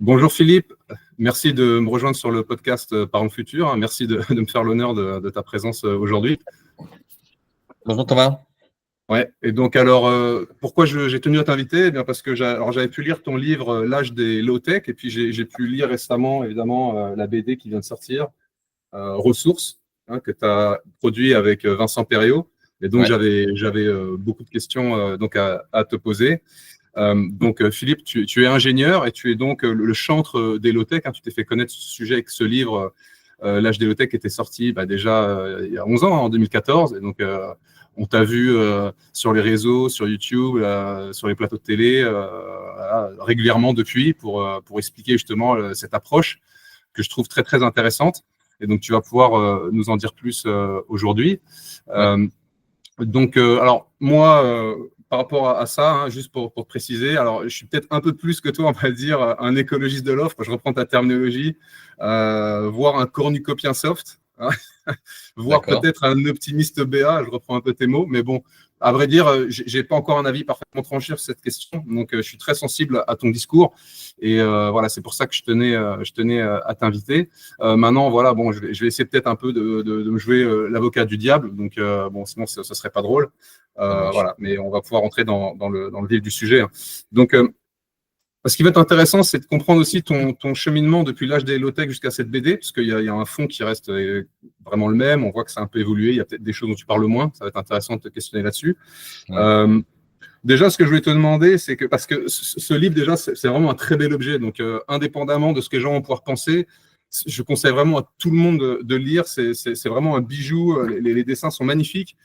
Bonjour Philippe, merci de me rejoindre sur le podcast Parents Futur. Merci de me faire l'honneur de ta présence aujourd'hui. Bonjour Thomas. Ouais. Et donc alors, pourquoi j'ai tenu à t'inviter? Eh bien parce que j'avais pu lire ton livre L'âge des low-tech, et puis j'ai pu lire récemment évidemment la BD qui vient de sortir, Ressources, que tu as produit avec Vincent Perriot. Et donc j'avais beaucoup de questions donc à te poser. Donc Philippe, tu es ingénieur et tu es donc le chantre des low-tech. Tu t'es fait connaître ce sujet avec ce livre, L'âge des low-tech, qui était sorti déjà il y a 11 ans, en 2014. Et donc on t'a vu sur les réseaux, sur YouTube, sur les plateaux de télé, régulièrement depuis pour expliquer justement cette approche que je trouve très très intéressante. Et donc tu vas pouvoir nous en dire plus aujourd'hui. Donc alors moi, par rapport à ça, juste pour préciser, alors je suis peut-être un peu plus que toi, on va dire, un écologiste de l'offre, je reprends ta terminologie, voire un cornucopien soft, voire peut-être un optimiste BA, je reprends un peu tes mots, mais bon, à vrai dire, j'ai pas encore un avis parfaitement tranché sur cette question, donc je suis très sensible à ton discours, et voilà, c'est pour ça que je tenais à t'inviter. Maintenant, voilà, bon, je vais essayer peut-être un peu de me jouer l'avocat du diable, donc bon, sinon ce serait pas drôle. Voilà, mais on va pouvoir entrer dans le vif du sujet. Donc, ce qui va être intéressant, c'est de comprendre aussi ton cheminement depuis l'âge des low-tech jusqu'à cette BD, parce qu'il y a un fond qui reste vraiment le même. On voit que ça a un peu évolué. Il y a peut-être des choses dont tu parles moins. Ça va être intéressant de te questionner là-dessus. Déjà, ce que je voulais te demander, c'est que, parce que ce livre, déjà, c'est vraiment un très bel objet. Donc, indépendamment de ce que les gens vont pouvoir penser, je conseille vraiment à tout le monde de lire. C'est vraiment un bijou. Les dessins sont magnifiques.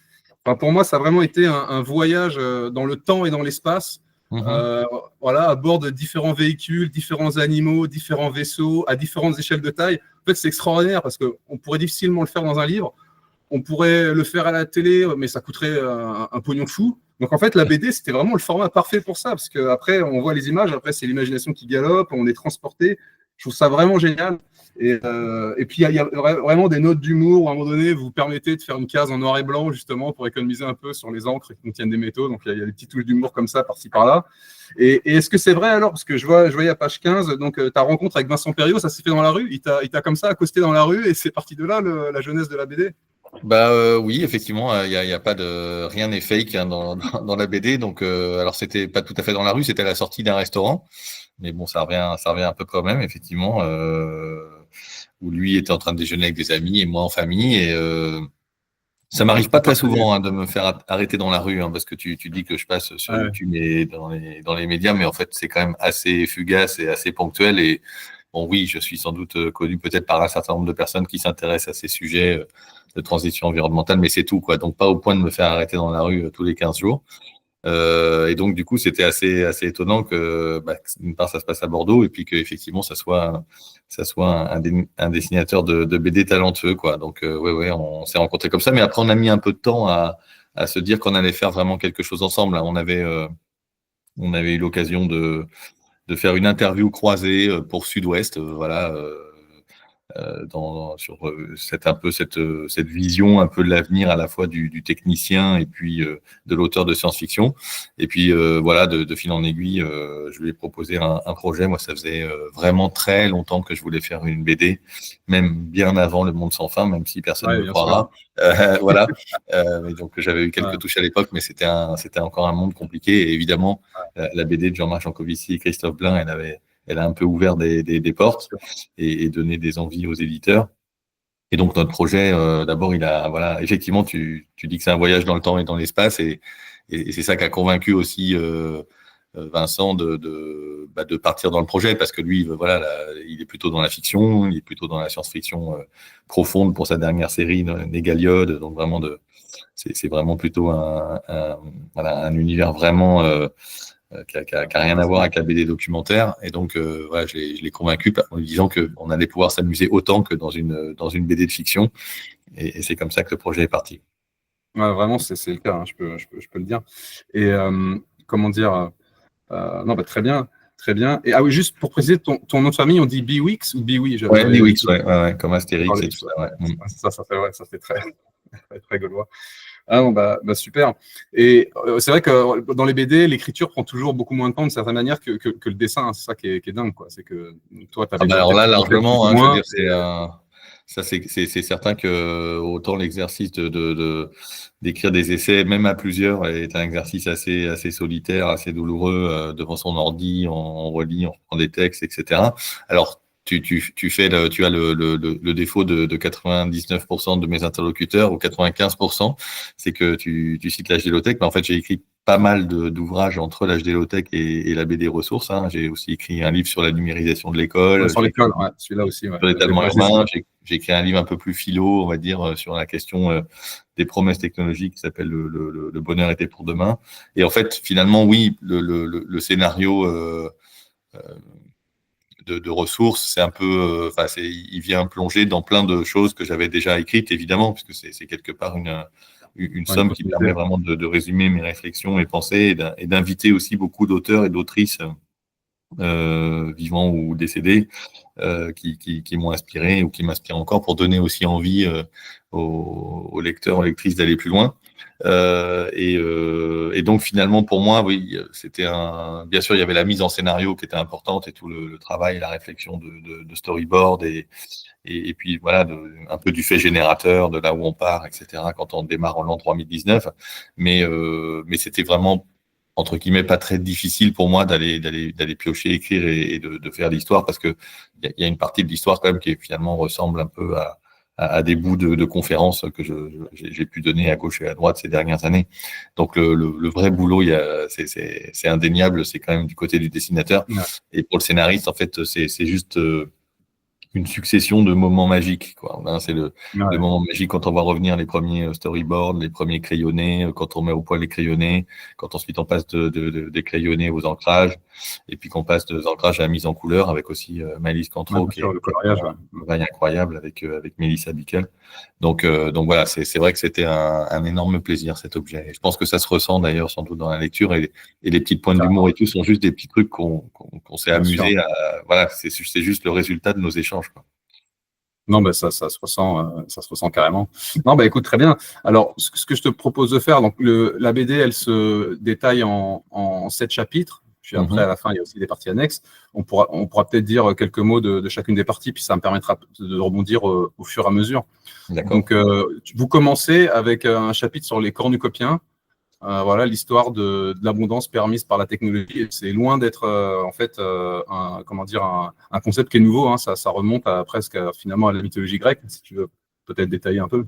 Enfin, pour moi, ça a vraiment été un voyage dans le temps et dans l'espace. Voilà, à bord de différents véhicules, différents animaux, différents vaisseaux, à différentes échelles de taille. En fait, c'est extraordinaire parce qu'on pourrait difficilement le faire dans un livre. On pourrait le faire à la télé, mais ça coûterait un pognon fou. Donc, en fait, la BD, c'était vraiment le format parfait pour ça, parce qu'après, on voit les images, après, c'est l'imagination qui galope, on est transporté. Je trouve ça vraiment génial. Et puis, il y a vraiment des notes d'humour où, à un moment donné, vous permettez de faire une case en noir et blanc, justement, pour économiser un peu sur les encres qui contiennent des métaux. Donc, il y a des petites touches d'humour comme ça, par-ci, par-là. Et est-ce que c'est vrai, alors? Parce que je voyais à page 15, donc, ta rencontre avec Vincent Perriot, ça s'est fait dans la rue? Il t'a comme ça accosté dans la rue, et c'est parti de là, la jeunesse de la BD? Oui, effectivement, il y a pas de rien n'est fake dans la BD. Donc, alors c'était pas tout à fait dans la rue, c'était à la sortie d'un restaurant. Mais bon, ça revient à peu près au même, effectivement, où lui était en train de déjeuner avec des amis et moi en famille. Et ça m'arrive pas très souvent de me faire arrêter dans la rue, parce que tu dis que je passe sur YouTube et dans les médias, mais en fait, c'est quand même assez fugace et assez ponctuel. Et bon, oui, je suis sans doute connu peut-être par un certain nombre de personnes qui s'intéressent à ces sujets de transition environnementale, mais c'est tout, quoi. Donc, pas au point de me faire arrêter dans la rue tous les 15 jours. Et donc, du coup, c'était assez étonnant que, d'une part, ça se passe à Bordeaux et puis qu'effectivement, ça soit un dessinateur de BD talentueux, quoi. Donc, on s'est rencontrés comme ça. Mais après, on a mis un peu de temps à se dire qu'on allait faire vraiment quelque chose ensemble. On avait eu l'occasion de faire une interview croisée pour Sud-Ouest, voilà. Sur cette vision un peu de l'avenir à la fois du technicien et puis de l'auteur de science-fiction. Et puis voilà, de fil en aiguille, je lui ai proposé un projet. Moi, ça faisait vraiment très longtemps que je voulais faire une BD, même bien avant Le Monde sans fin, même si personne ne me croira. Voilà. Donc j'avais eu quelques touches à l'époque, mais c'était encore un monde compliqué. Et évidemment, la BD de Jean-Marc Jancovici et Christophe Blain, elle a un peu ouvert des portes et donné des envies aux éditeurs. Et donc, notre projet, d'abord, voilà, effectivement, tu dis que c'est un voyage dans le temps et dans l'espace, et c'est ça qui a convaincu aussi Vincent de partir dans le projet, parce que lui, voilà, il est plutôt dans la fiction, il est plutôt dans la science-fiction profonde pour sa dernière série, Négaliode. Donc, vraiment, c'est vraiment plutôt un univers vraiment qui a rien à voir avec la BD documentaire. Et donc, voilà, je l'ai convaincu en lui disant qu'on allait pouvoir s'amuser autant que dans une BD de fiction. Et c'est comme ça que le projet est parti. Ouais, vraiment, c'est le cas, je peux le dire. Et comment dire non, très bien, très bien. Et oui, juste pour préciser, ton nom de famille, on dit Biwix ou Biwi? Ouais, Biwix, ouais, comme Astérix et tout ça. Ça fait très, très, très gaulois. Ah non, super. Et c'est vrai que dans les BD, l'écriture prend toujours beaucoup moins de temps d'une certaine manière que le dessin, hein. C'est ça qui est dingue, quoi. C'est que toi, tu avais déjà Alors là, peut-être commencé plus largement, ou hein, je veux moins. dire, ça, c'est certain que autant l'exercice d'écrire des essais, même à plusieurs, est un exercice assez solitaire, assez douloureux, devant son ordi, on relit, on reprend des textes, etc. Alors, tu as le défaut de 99% de mes interlocuteurs, ou 95%, c'est que tu cites l'HDLoTech, mais en fait, j'ai écrit pas mal d'ouvrages entre l'HDLoTech et la BD Ressources, hein. J'ai aussi écrit un livre sur la numérisation de l'école, Sur l'école, ouais, celui-là aussi. Ouais. sur l'étalement urbain, j'ai écrit un livre un peu plus philo, on va dire, sur la question des promesses technologiques qui s'appelle le bonheur était pour demain. Et en fait, finalement, oui, le scénario de ressources, c'est un peu, il vient plonger dans plein de choses que j'avais déjà écrites, évidemment, puisque c'est quelque part une somme qui permet vraiment de résumer mes réflexions et pensées et d'inviter aussi beaucoup d'auteurs et d'autrices vivants ou décédés qui m'ont inspiré ou qui m'inspirent encore pour donner aussi envie aux lecteurs, aux lectrices d'aller plus loin. Et donc finalement pour moi, oui, bien sûr il y avait la mise en scénario qui était importante et tout le travail, la réflexion de storyboard et puis voilà, un peu du fait générateur, de là où on part, etc. quand on démarre en l'an 3019. Mais c'était vraiment entre guillemets pas très difficile pour moi d'aller piocher, écrire et de faire l'histoire, parce que il y a une partie de l'histoire quand même qui finalement ressemble un peu à des bouts de conférences que j'ai pu donner à gauche et à droite ces dernières années. Donc le vrai boulot, c'est indéniable, c'est quand même du côté du dessinateur. Ouais. Et pour le scénariste, en fait, c'est juste une succession de moments magiques, quoi. C'est le moment magique quand on voit revenir les premiers storyboards, les premiers crayonnés, quand on met au point les crayonnés, quand ensuite on passe des crayonnés aux ancrages, et puis qu'on passe des ancrages à la mise en couleur avec aussi Maëlys Cantreau, qui est le coloriage, un travail incroyable avec Mélissa Bickel. Donc voilà, c'est vrai que c'était un énorme plaisir, cet objet. Et je pense que ça se ressent d'ailleurs sans doute dans la lecture, et les petites pointes d'humour et tout sont juste des petits trucs qu'on s'est amusé à. Voilà, c'est juste le résultat de nos échanges, quoi. Non, ça se ressent carrément. Non, écoute, très bien. Alors, ce que je te propose de faire, donc la BD, elle se détaille en 7 chapitres. Puis après, à la fin, il y a aussi des parties annexes. On pourra peut-être dire quelques mots de chacune des parties, puis ça me permettra de rebondir au fur et à mesure. Donc, vous commencez avec un chapitre sur les cornucopiens. Voilà, l'histoire de l'abondance permise par la technologie. C'est loin d'être en fait un concept qui est nouveau, hein. Ça remonte presque finalement à la mythologie grecque, si tu veux peut-être détailler un peu.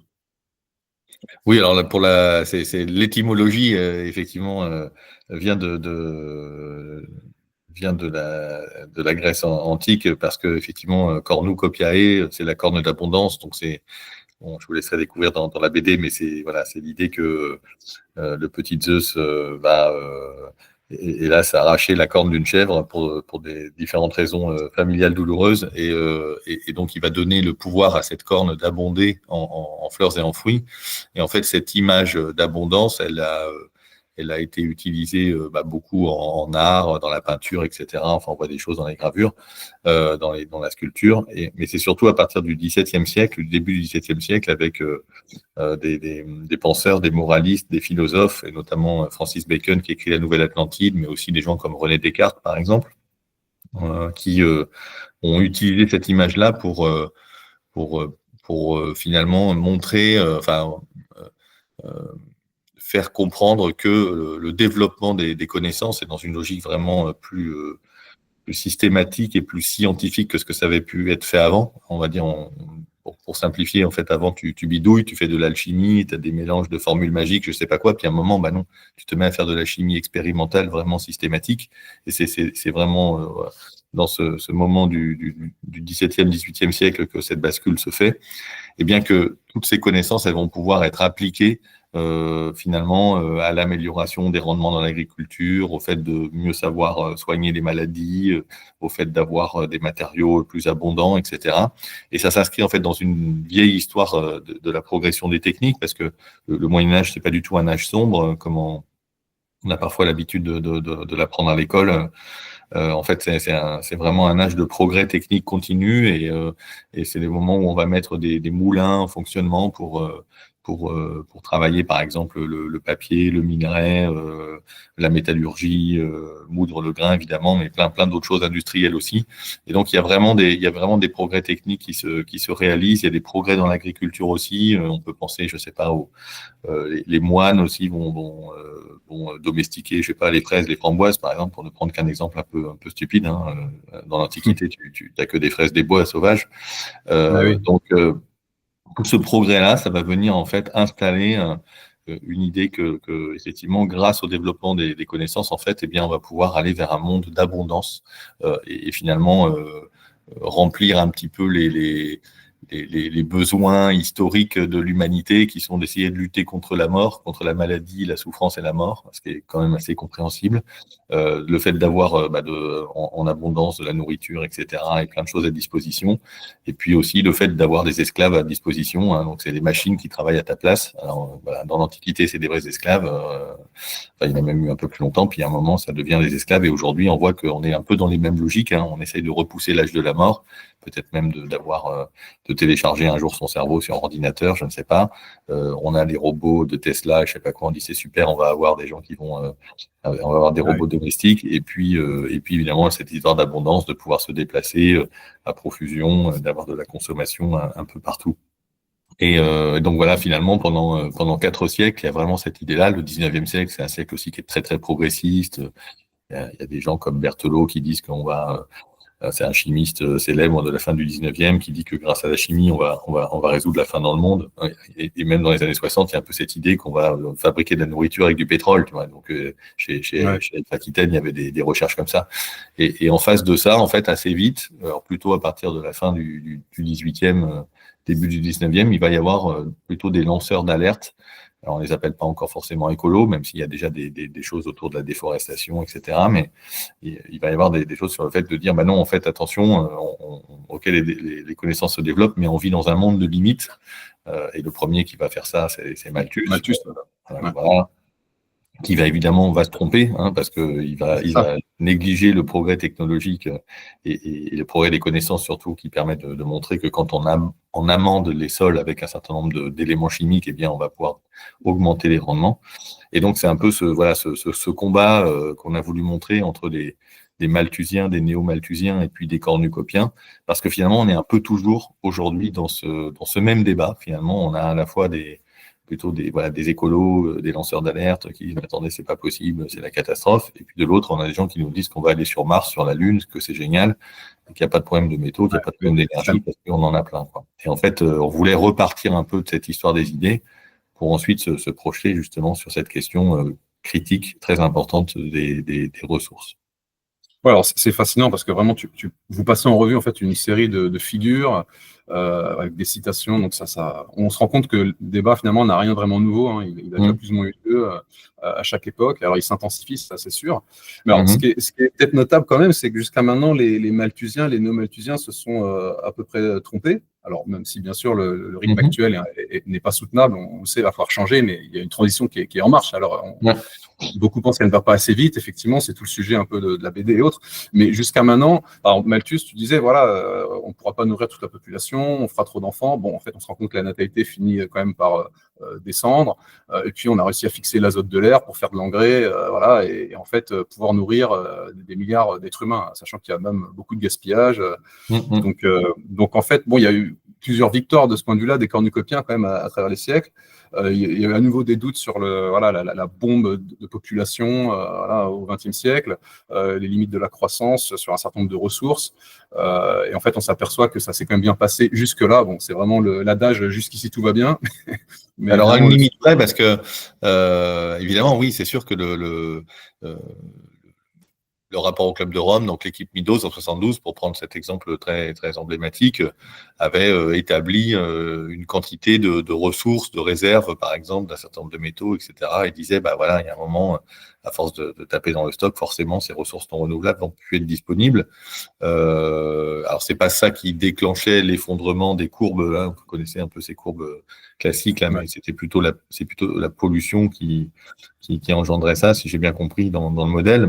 Oui, alors là, c'est l'étymologie, effectivement, vient de la Grèce antique, parce que effectivement, cornucopiae, c'est la corne d'abondance. Donc bon, je vous laisserai découvrir dans la BD, mais c'est l'idée que le petit Zeus va hélas arracher la corne d'une chèvre pour des différentes raisons familiales douloureuses, et donc il va donner le pouvoir à cette corne d'abonder en fleurs et en fruits. Et en fait, cette image d'abondance, elle a été utilisée beaucoup en art, dans la peinture, etc. Enfin, on voit des choses dans les gravures, dans la sculpture. Mais c'est surtout à partir du XVIIe siècle, du début du XVIIe siècle, avec des penseurs, des moralistes, des philosophes, et notamment Francis Bacon qui écrit La Nouvelle Atlantide, mais aussi des gens comme René Descartes, par exemple, qui ont utilisé cette image-là pour finalement montrer, faire comprendre que le développement des connaissances est dans une logique vraiment plus systématique et plus scientifique que ce que ça avait pu être fait avant. On va dire, pour simplifier, en fait, avant, tu bidouilles, tu fais de l'alchimie, tu as des mélanges de formules magiques, je sais pas quoi, puis à un moment, non, tu te mets à faire de la chimie expérimentale vraiment systématique. Et c'est vraiment dans ce moment du XVIIe, XVIIIe siècle que cette bascule se fait. Et bien que toutes ces connaissances, elles vont pouvoir être appliquées finalement à l'amélioration des rendements dans l'agriculture, au fait de mieux savoir soigner les maladies, au fait d'avoir des matériaux plus abondants, etc. Et ça s'inscrit en fait dans une vieille histoire de la progression des techniques, parce que le Moyen-Âge, c'est pas du tout un âge sombre, comme on a parfois l'habitude de l'apprendre à l'école. En fait, c'est vraiment un âge de progrès technique continu, et c'est des moments où on va mettre des moulins en fonctionnement pour pour travailler, par exemple, le papier, le minerai, la métallurgie, moudre le grain, évidemment, mais plein d'autres choses industrielles aussi. Et donc, il y a vraiment des progrès techniques qui se réalisent. Il y a des progrès dans l'agriculture aussi. On peut penser, je sais pas, les moines aussi vont domestiquer, je sais pas, les fraises, les framboises, par exemple, pour ne prendre qu'un exemple un peu stupide. Hein. Dans l'Antiquité, tu n'as que des fraises des bois sauvages. Ah oui. Donc, tout ce progrès-là, ça va venir en fait installer une idée que effectivement, grâce au développement des connaissances, en fait, eh bien, on va pouvoir aller vers un monde d'abondance et finalement remplir un petit peu les besoins historiques de l'humanité qui sont d'essayer de lutter contre la mort, contre la maladie, la souffrance et la mort, ce qui est quand même assez compréhensible. Le fait d'avoir en abondance de la nourriture, etc., et plein de choses à disposition. Et puis aussi le fait d'avoir des esclaves à disposition. Hein, donc, c'est des machines qui travaillent à ta place. Alors, voilà, dans l'Antiquité, c'est des vrais esclaves. Enfin, il y en a même eu un peu plus longtemps. Puis à un moment, ça devient des esclaves. Et aujourd'hui, on voit qu'on est un peu dans les mêmes logiques. Hein. On essaye de repousser l'âge de la mort, peut-être même de télécharger un jour son cerveau sur ordinateur, je ne sais pas. On a les robots de Tesla, je ne sais pas quoi, on dit c'est super, on va avoir des gens qui vont, on va avoir des robots domestiques, et puis évidemment cette histoire d'abondance, de pouvoir se déplacer à profusion, d'avoir de la consommation un peu partout. Et donc voilà, finalement, pendant 4 siècles, il y a vraiment cette idée-là. Le 19e siècle, c'est un siècle aussi qui est très très progressiste. Il y a des gens comme Berthelot qui disent qu'on va c'est un chimiste célèbre de la fin du 19e qui dit que grâce à la chimie, on va résoudre la faim dans le monde. Et même dans les années 60, il y a un peu cette idée qu'on va fabriquer de la nourriture avec du pétrole. Tu vois. Donc, chez Aquitaine, il y avait des recherches comme ça. Et en face de ça, en fait, assez vite, alors plutôt à partir de la fin du 18e, début du 19e, il va y avoir plutôt des lanceurs d'alerte. Alors, on les appelle pas encore forcément écolos, même s'il y a déjà des choses autour de la déforestation, etc. Mais il va y avoir des choses sur le fait de dire, bah non, en fait, attention, ok, les connaissances se développent, mais on vit dans un monde de limites. Et le premier qui va faire ça, c'est Malthus. Malthus, Voilà. Qui va évidemment se tromper, hein, parce qu'il va négliger le progrès technologique et le progrès des connaissances surtout, qui permettent de montrer que quand on amende les sols avec un certain nombre d'éléments chimiques, eh bien on va pouvoir augmenter les rendements. Et donc c'est un peu ce combat qu'on a voulu montrer entre des malthusiens, des néo-malthusiens et puis des cornucopiens, parce que finalement on est un peu toujours aujourd'hui dans ce même débat. Finalement, on a à la fois plutôt des écolos, des lanceurs d'alerte qui disent « Attendez, c'est pas possible, c'est la catastrophe ». Et puis de l'autre, on a des gens qui nous disent qu'on va aller sur Mars, sur la Lune, que c'est génial, qu'il n'y a pas de problème de métaux, qu'il n'y a pas de problème d'énergie, parce qu'on en a plein. Quoi. Et en fait, on voulait repartir un peu de cette histoire des idées pour ensuite se projeter justement sur cette question critique, très importante des ressources. Ouais, alors c'est fascinant parce que vraiment, vous passez en revue en fait une série de figures avec des citations. Donc on se rend compte que le débat finalement n'a rien vraiment de nouveau. Hein. Il a déjà plus ou moins eu lieu à chaque époque. Alors il s'intensifie, ça c'est sûr. Mais alors, ce qui est peut-être notable quand même, c'est que jusqu'à maintenant, les malthusiens, les néo-malthusiens se sont à peu près trompés. Alors même si bien sûr le rythme actuel n'est pas soutenable, on sait qu'il va falloir changer, mais il y a une transition qui est en marche. Alors beaucoup pensent qu'elle ne va pas assez vite. Effectivement, c'est tout le sujet un peu de la BD et autres. Mais jusqu'à maintenant, alors Malthus, tu disais, voilà, on ne pourra pas nourrir toute la population, on fera trop d'enfants. Bon, en fait, on se rend compte que la natalité finit quand même par descendre. Et puis, on a réussi à fixer l'azote de l'air pour faire de l'engrais, voilà, et en fait, pouvoir nourrir des milliards d'êtres humains, sachant qu'il y a même beaucoup de gaspillage. Donc, en fait, bon, il y a eu plusieurs victoires de ce point de vue-là, des cornucopiens quand même à travers les siècles. Il y a eu à nouveau des doutes sur la bombe de population au XXe siècle, les limites de la croissance sur un certain nombre de ressources. Et en fait, on s'aperçoit que ça s'est quand même bien passé jusque-là. Bon, c'est vraiment l'adage « jusqu'ici tout va bien ». Mais alors, à une limite près, parce que, évidemment, oui, c'est sûr que le rapport au Club de Rome, donc l'équipe Midos en 72, pour prendre cet exemple très, très emblématique, avait établi une quantité de ressources, de réserves, par exemple, d'un certain nombre de métaux, etc. Et disait, bah voilà, il y a un moment, à force de taper dans le stock, forcément, ces ressources non renouvelables vont plus être disponibles. Alors, c'est pas ça qui déclenchait l'effondrement des courbes. Hein, vous connaissez un peu ces courbes classiques, là, mais c'est plutôt la pollution qui engendrait ça, si j'ai bien compris, dans le modèle.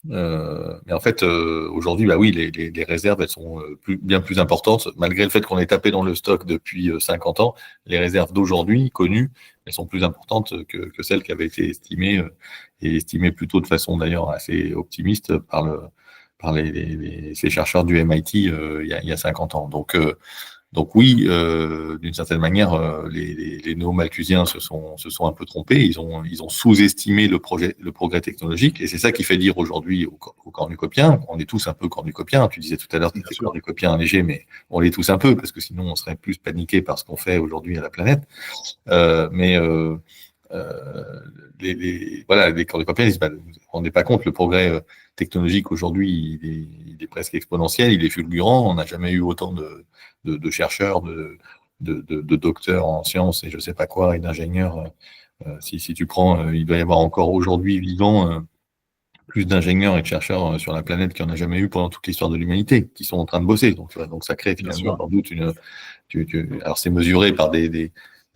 Mais en fait, aujourd'hui, bah oui, les réserves, elles sont bien plus importantes. Malgré le fait qu'on ait tapé dans le stock depuis 50 ans, les réserves d'aujourd'hui, connues, elles sont plus importantes que celles qui avaient été estimées, et estimées plutôt de façon d'ailleurs assez optimiste par ces chercheurs du MIT il y a 50 ans. Donc oui, d'une certaine manière, les néo-malthusiens se sont un peu trompés. Ils ont sous-estimé le progrès technologique, et c'est ça qui fait dire aujourd'hui aux cornucopiens, on est tous un peu cornucopiens. Tu disais tout à l'heure que tu étais cornucopien léger, mais on l'est tous un peu, parce que sinon on serait plus paniqué par ce qu'on fait aujourd'hui à la planète. Voilà, les cornucopiens disent, bah, vous ne vous rendez pas compte, le progrès technologique aujourd'hui, il est presque exponentiel, il est fulgurant. On n'a jamais eu autant de chercheurs, de docteurs en sciences et je ne sais pas quoi, et d'ingénieurs. Si tu prends, il doit y avoir encore aujourd'hui vivant plus d'ingénieurs et de chercheurs sur la planète qu'il n'y en a jamais eu pendant toute l'histoire de l'humanité, qui sont en train de bosser. Donc ça crée finalement sans doute alors c'est mesuré par des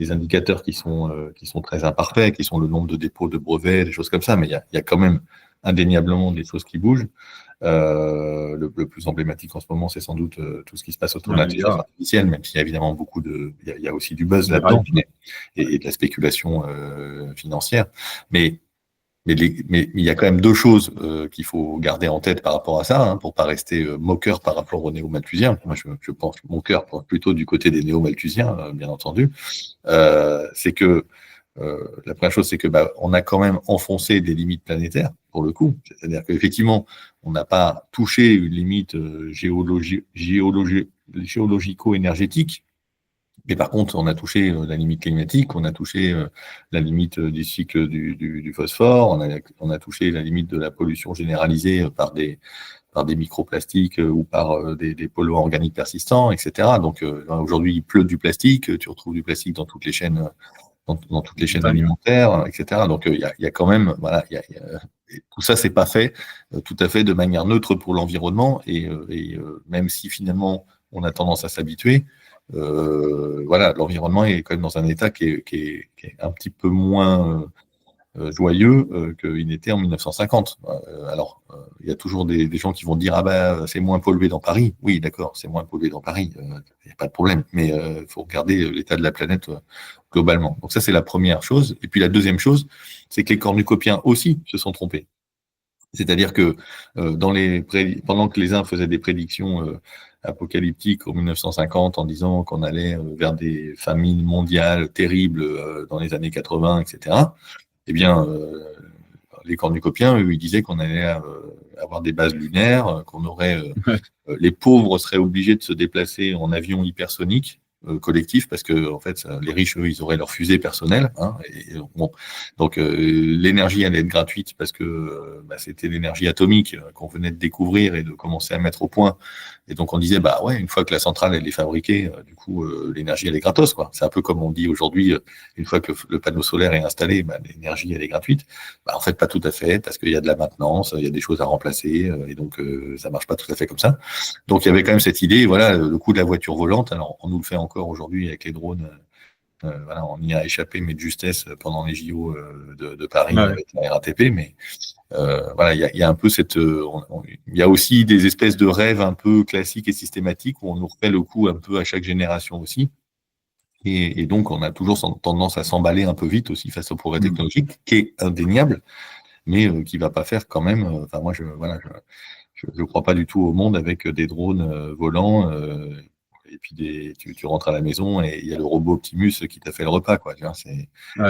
indicateurs qui sont très imparfaits, qui sont le nombre de dépôts de brevets, des choses comme ça, mais il y a quand même indéniablement des choses qui bougent. Le plus emblématique en ce moment, c'est sans doute tout ce qui se passe autour de l'intelligence artificielle, même s'il y a évidemment il y a aussi du buzz là-dedans et de la spéculation financière. Mais il y a quand même deux choses qu'il faut garder en tête par rapport à ça, hein, pour pas rester moqueur par rapport aux néo-malthusiens. Moi, je pense que mon cœur porte plutôt du côté des néo-malthusiens, bien entendu. C'est que la première chose, c'est que on a quand même enfoncé des limites planétaires, pour le coup. C'est-à-dire qu'effectivement, on n'a pas touché une limite géologico-énergétique. Mais par contre, on a touché la limite climatique, on a touché la limite du cycle du phosphore, on a touché la limite de la pollution généralisée par des microplastiques ou par des polluants organiques persistants, etc. Donc aujourd'hui, il pleut du plastique, tu retrouves du plastique dans toutes les chaînes, dans toutes les chaînes alimentaires, etc. Donc il y a quand même, voilà, tout ça, c'est pas fait tout à fait de manière neutre pour l'environnement, et même si finalement on a tendance à s'habituer. Voilà, l'environnement est quand même dans un état qui est un petit peu moins joyeux qu'il n'était en 1950. Alors, il y a toujours des gens qui vont dire, ah ben, c'est moins pollué dans Paris. Oui, d'accord, c'est moins pollué dans Paris, il n'y a pas de problème, mais il faut regarder l'état de la planète globalement. Donc ça, c'est la première chose. Et puis la deuxième chose, c'est que les cornucopiens aussi se sont trompés. C'est-à-dire que pendant que les uns faisaient des prédictions apocalyptiques en 1950 en disant qu'on allait vers des famines mondiales terribles dans les années 80, etc., eh bien, les cornucopiens, eux, ils disaient qu'on allait avoir des bases lunaires, qu'on aurait les pauvres seraient obligés de se déplacer en avion hypersonique collectif, parce que en fait, les riches, eux, ils auraient leur fusée personnelle. Hein, donc l'énergie allait être gratuite parce que c'était l'énergie atomique qu'on venait de découvrir et de commencer à mettre au point. Et donc on disait, bah ouais, une fois que la centrale elle est fabriquée, du coup l'énergie elle est gratos, quoi. C'est un peu comme on dit aujourd'hui, une fois que le panneau solaire est installé, l'énergie elle est gratuite. En fait, pas tout à fait, parce qu'il y a de la maintenance, il y a des choses à remplacer, et donc ça marche pas tout à fait comme ça. Donc il y avait quand même cette idée, voilà, le coût de la voiture volante. Alors on nous le fait encore aujourd'hui avec les drones. Voilà, on y a échappé, mais de justesse pendant les JO de Paris avec la RATP. Mais voilà, il y a un peu il y a aussi des espèces de rêves un peu classiques et systématiques où on nous refait le coup un peu à chaque génération aussi. Et donc on a toujours tendance à s'emballer un peu vite aussi face au progrès technologique, qui est indéniable, mais qui va pas faire quand même. Enfin moi, je ne crois pas du tout au monde avec des drones volants. Et puis tu rentres à la maison et il y a le robot Optimus qui t'a fait le repas, quoi. Tu vois,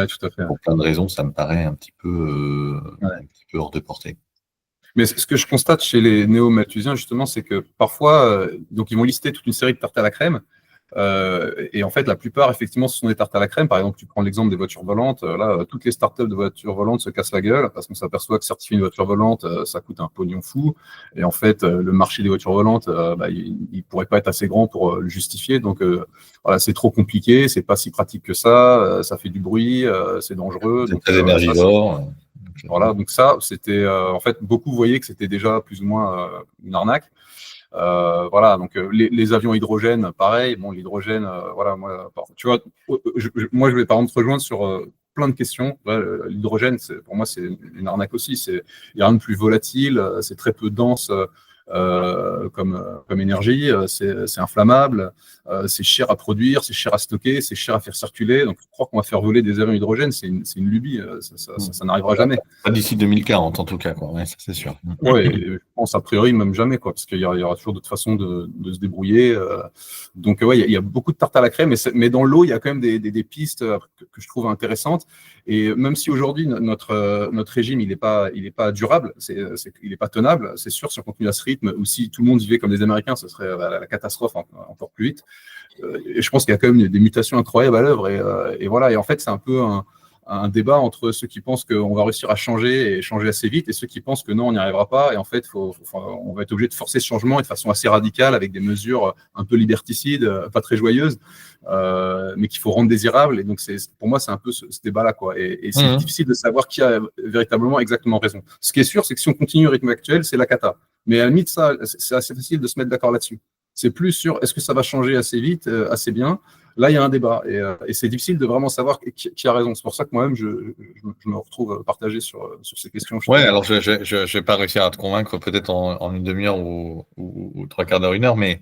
tout à fait. Pour plein de raisons, ça me paraît un petit peu hors de portée. Mais ce que je constate chez les néo-malthusiens, justement, c'est que parfois, donc ils vont lister toute une série de tartes à la crème. Et en fait, la plupart, effectivement, ce sont des tartes à la crème. Par exemple, tu prends l'exemple des voitures volantes. Là, toutes les startups de voitures volantes se cassent la gueule parce qu'on s'aperçoit que certifier une voiture volante, ça coûte un pognon fou. Et en fait, le marché des voitures volantes, il pourrait pas être assez grand pour le justifier. Donc, voilà, c'est trop compliqué, c'est pas si pratique que ça. Ça fait du bruit, c'est dangereux. C'est très énergivore. Voilà, donc ça, c'était en fait, beaucoup voyaient que c'était déjà plus ou moins une arnaque. Voilà, donc les avions hydrogène, pareil. Bon, l'hydrogène, voilà, moi, tu vois, moi, je vais par exemple te rejoindre sur plein de questions. Ouais, l'hydrogène, pour moi, c'est une arnaque aussi. Il n'y a rien de plus volatile, c'est très peu dense comme énergie, c'est inflammable, c'est cher à produire, c'est cher à stocker, c'est cher à faire circuler. Donc, croire qu'on va faire voler des avions hydrogène, c'est une lubie, ça n'arrivera jamais. Pas d'ici 2040 en tout cas, quoi. Ouais, ça c'est sûr. Oui, je pense a priori même jamais, quoi, parce qu'il y aura toujours d'autres façons de se débrouiller. Donc ouais, il y a beaucoup de tarte à la crème, mais dans l'eau, il y a quand même des pistes que je trouve intéressantes. Et même si aujourd'hui notre régime il n'est pas durable, il n'est pas tenable, c'est sûr, si on continue à ce rythme, ou si tout le monde vivait comme des Américains, ce serait la catastrophe encore plus vite. Et je pense qu'il y a quand même des mutations incroyables à l'œuvre. Et voilà. Et en fait, c'est un peu un débat entre ceux qui pensent qu'on va réussir à changer et changer assez vite et ceux qui pensent que non, on n'y arrivera pas. Et en fait, on va être obligé de forcer ce changement et de façon assez radicale avec des mesures un peu liberticides, pas très joyeuses, mais qu'il faut rendre désirables. Et donc, pour moi, c'est un peu ce débat-là, quoi. Et c'est difficile de savoir qui a véritablement exactement raison. Ce qui est sûr, c'est que si on continue au rythme actuel, c'est la cata. Mais à la limite, ça, c'est assez facile de se mettre d'accord là-dessus. C'est plus sur est-ce que ça va changer assez vite, assez bien. Là, il y a un débat et c'est difficile de vraiment savoir qui a raison. C'est pour ça que moi-même, je me retrouve partagé sur ces questions. Ouais, alors je vais pas réussir à te convaincre peut-être en une demi-heure ou trois quarts d'heure, une heure, mais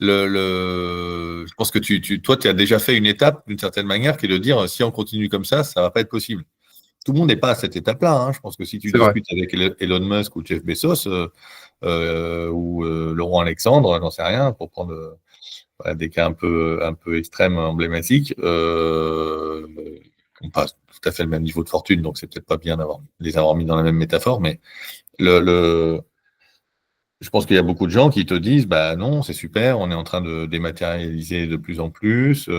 je pense que toi, tu as déjà fait une étape d'une certaine manière qui est de dire si on continue comme ça va pas être possible. Tout le monde n'est pas à cette étape-là. Hein. Je pense que si tu discutes avec Elon Musk ou Jeff Bezos ou Laurent Alexandre, j'en sais rien, pour prendre des cas un peu extrêmes, emblématiques, on passe tout à fait le même niveau de fortune, donc c'est peut-être pas bien les avoir mis dans la même métaphore, mais je pense qu'il y a beaucoup de gens qui te disent bah non, c'est super, on est en train de dématérialiser de plus en plus.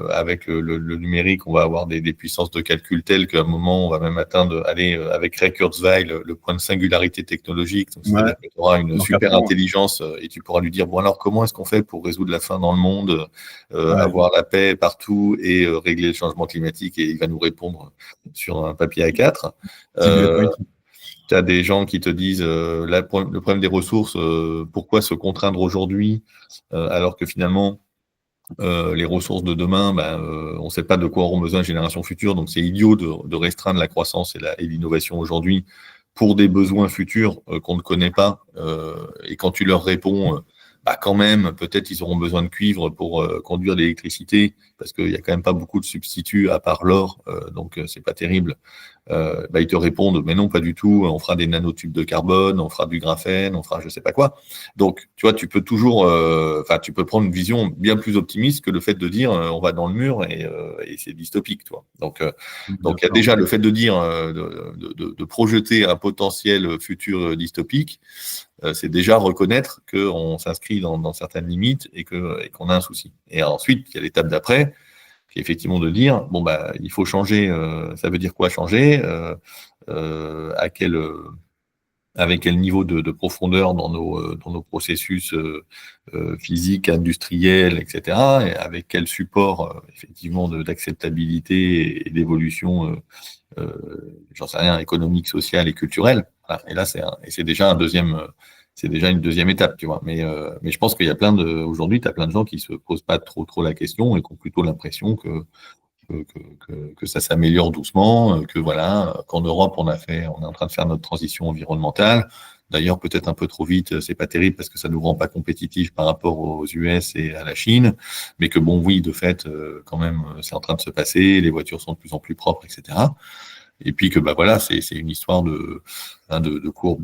Avec le numérique, on va avoir des puissances de calcul telles qu'à un moment, on va même atteindre, avec Ray Kurzweil, le point de singularité technologique. Donc, c'est-à-dire que tu auras une super intelligence et tu pourras lui dire bon alors comment est-ce qu'on fait pour résoudre la faim dans le monde, avoir la paix partout et régler le changement climatique, et il va nous répondre sur un papier A4. Tu as des gens qui te disent le problème des ressources, pourquoi se contraindre aujourd'hui alors que finalement les ressources de demain, on ne sait pas de quoi auront besoin les générations futures, donc c'est idiot de restreindre la croissance et l'innovation aujourd'hui pour des besoins futurs qu'on ne connaît pas. Et quand tu leur réponds, quand même, peut-être ils auront besoin de cuivre pour conduire l'électricité, parce qu'il n'y a quand même pas beaucoup de substituts à part l'or, donc c'est pas terrible. Ils te répondent mais non, pas du tout, on fera des nanotubes de carbone, on fera du graphène, on fera je sais pas quoi. Donc tu vois, tu peux toujours tu peux prendre une vision bien plus optimiste que le fait de dire on va dans le mur et c'est dystopique, toi. Donc il y a déjà le fait de dire de projeter un potentiel futur dystopique, c'est déjà reconnaître qu'on s'inscrit dans certaines limites et qu'on a un souci. Et ensuite, il y a l'étape d'après, qui est effectivement de dire il faut changer. Ça veut dire quoi changer, avec quel niveau de profondeur dans nos processus physiques, industriels, etc. Et avec quel support effectivement d'acceptabilité et d'évolution, j'en sais rien, économique, sociale et culturelle. Voilà. Et là, c'est déjà une deuxième étape, tu vois. Mais je pense qu'il y a aujourd'hui, tu as plein de gens qui se posent pas trop la question et qui ont plutôt l'impression que ça s'améliore doucement, que voilà, qu'en Europe, on est en train de faire notre transition environnementale. D'ailleurs, peut-être un peu trop vite, c'est pas terrible parce que ça nous rend pas compétitifs par rapport aux US et à la Chine, mais que bon, oui, de fait, quand même, c'est en train de se passer, les voitures sont de plus en plus propres, etc. Et puis que voilà, c'est une histoire de courbe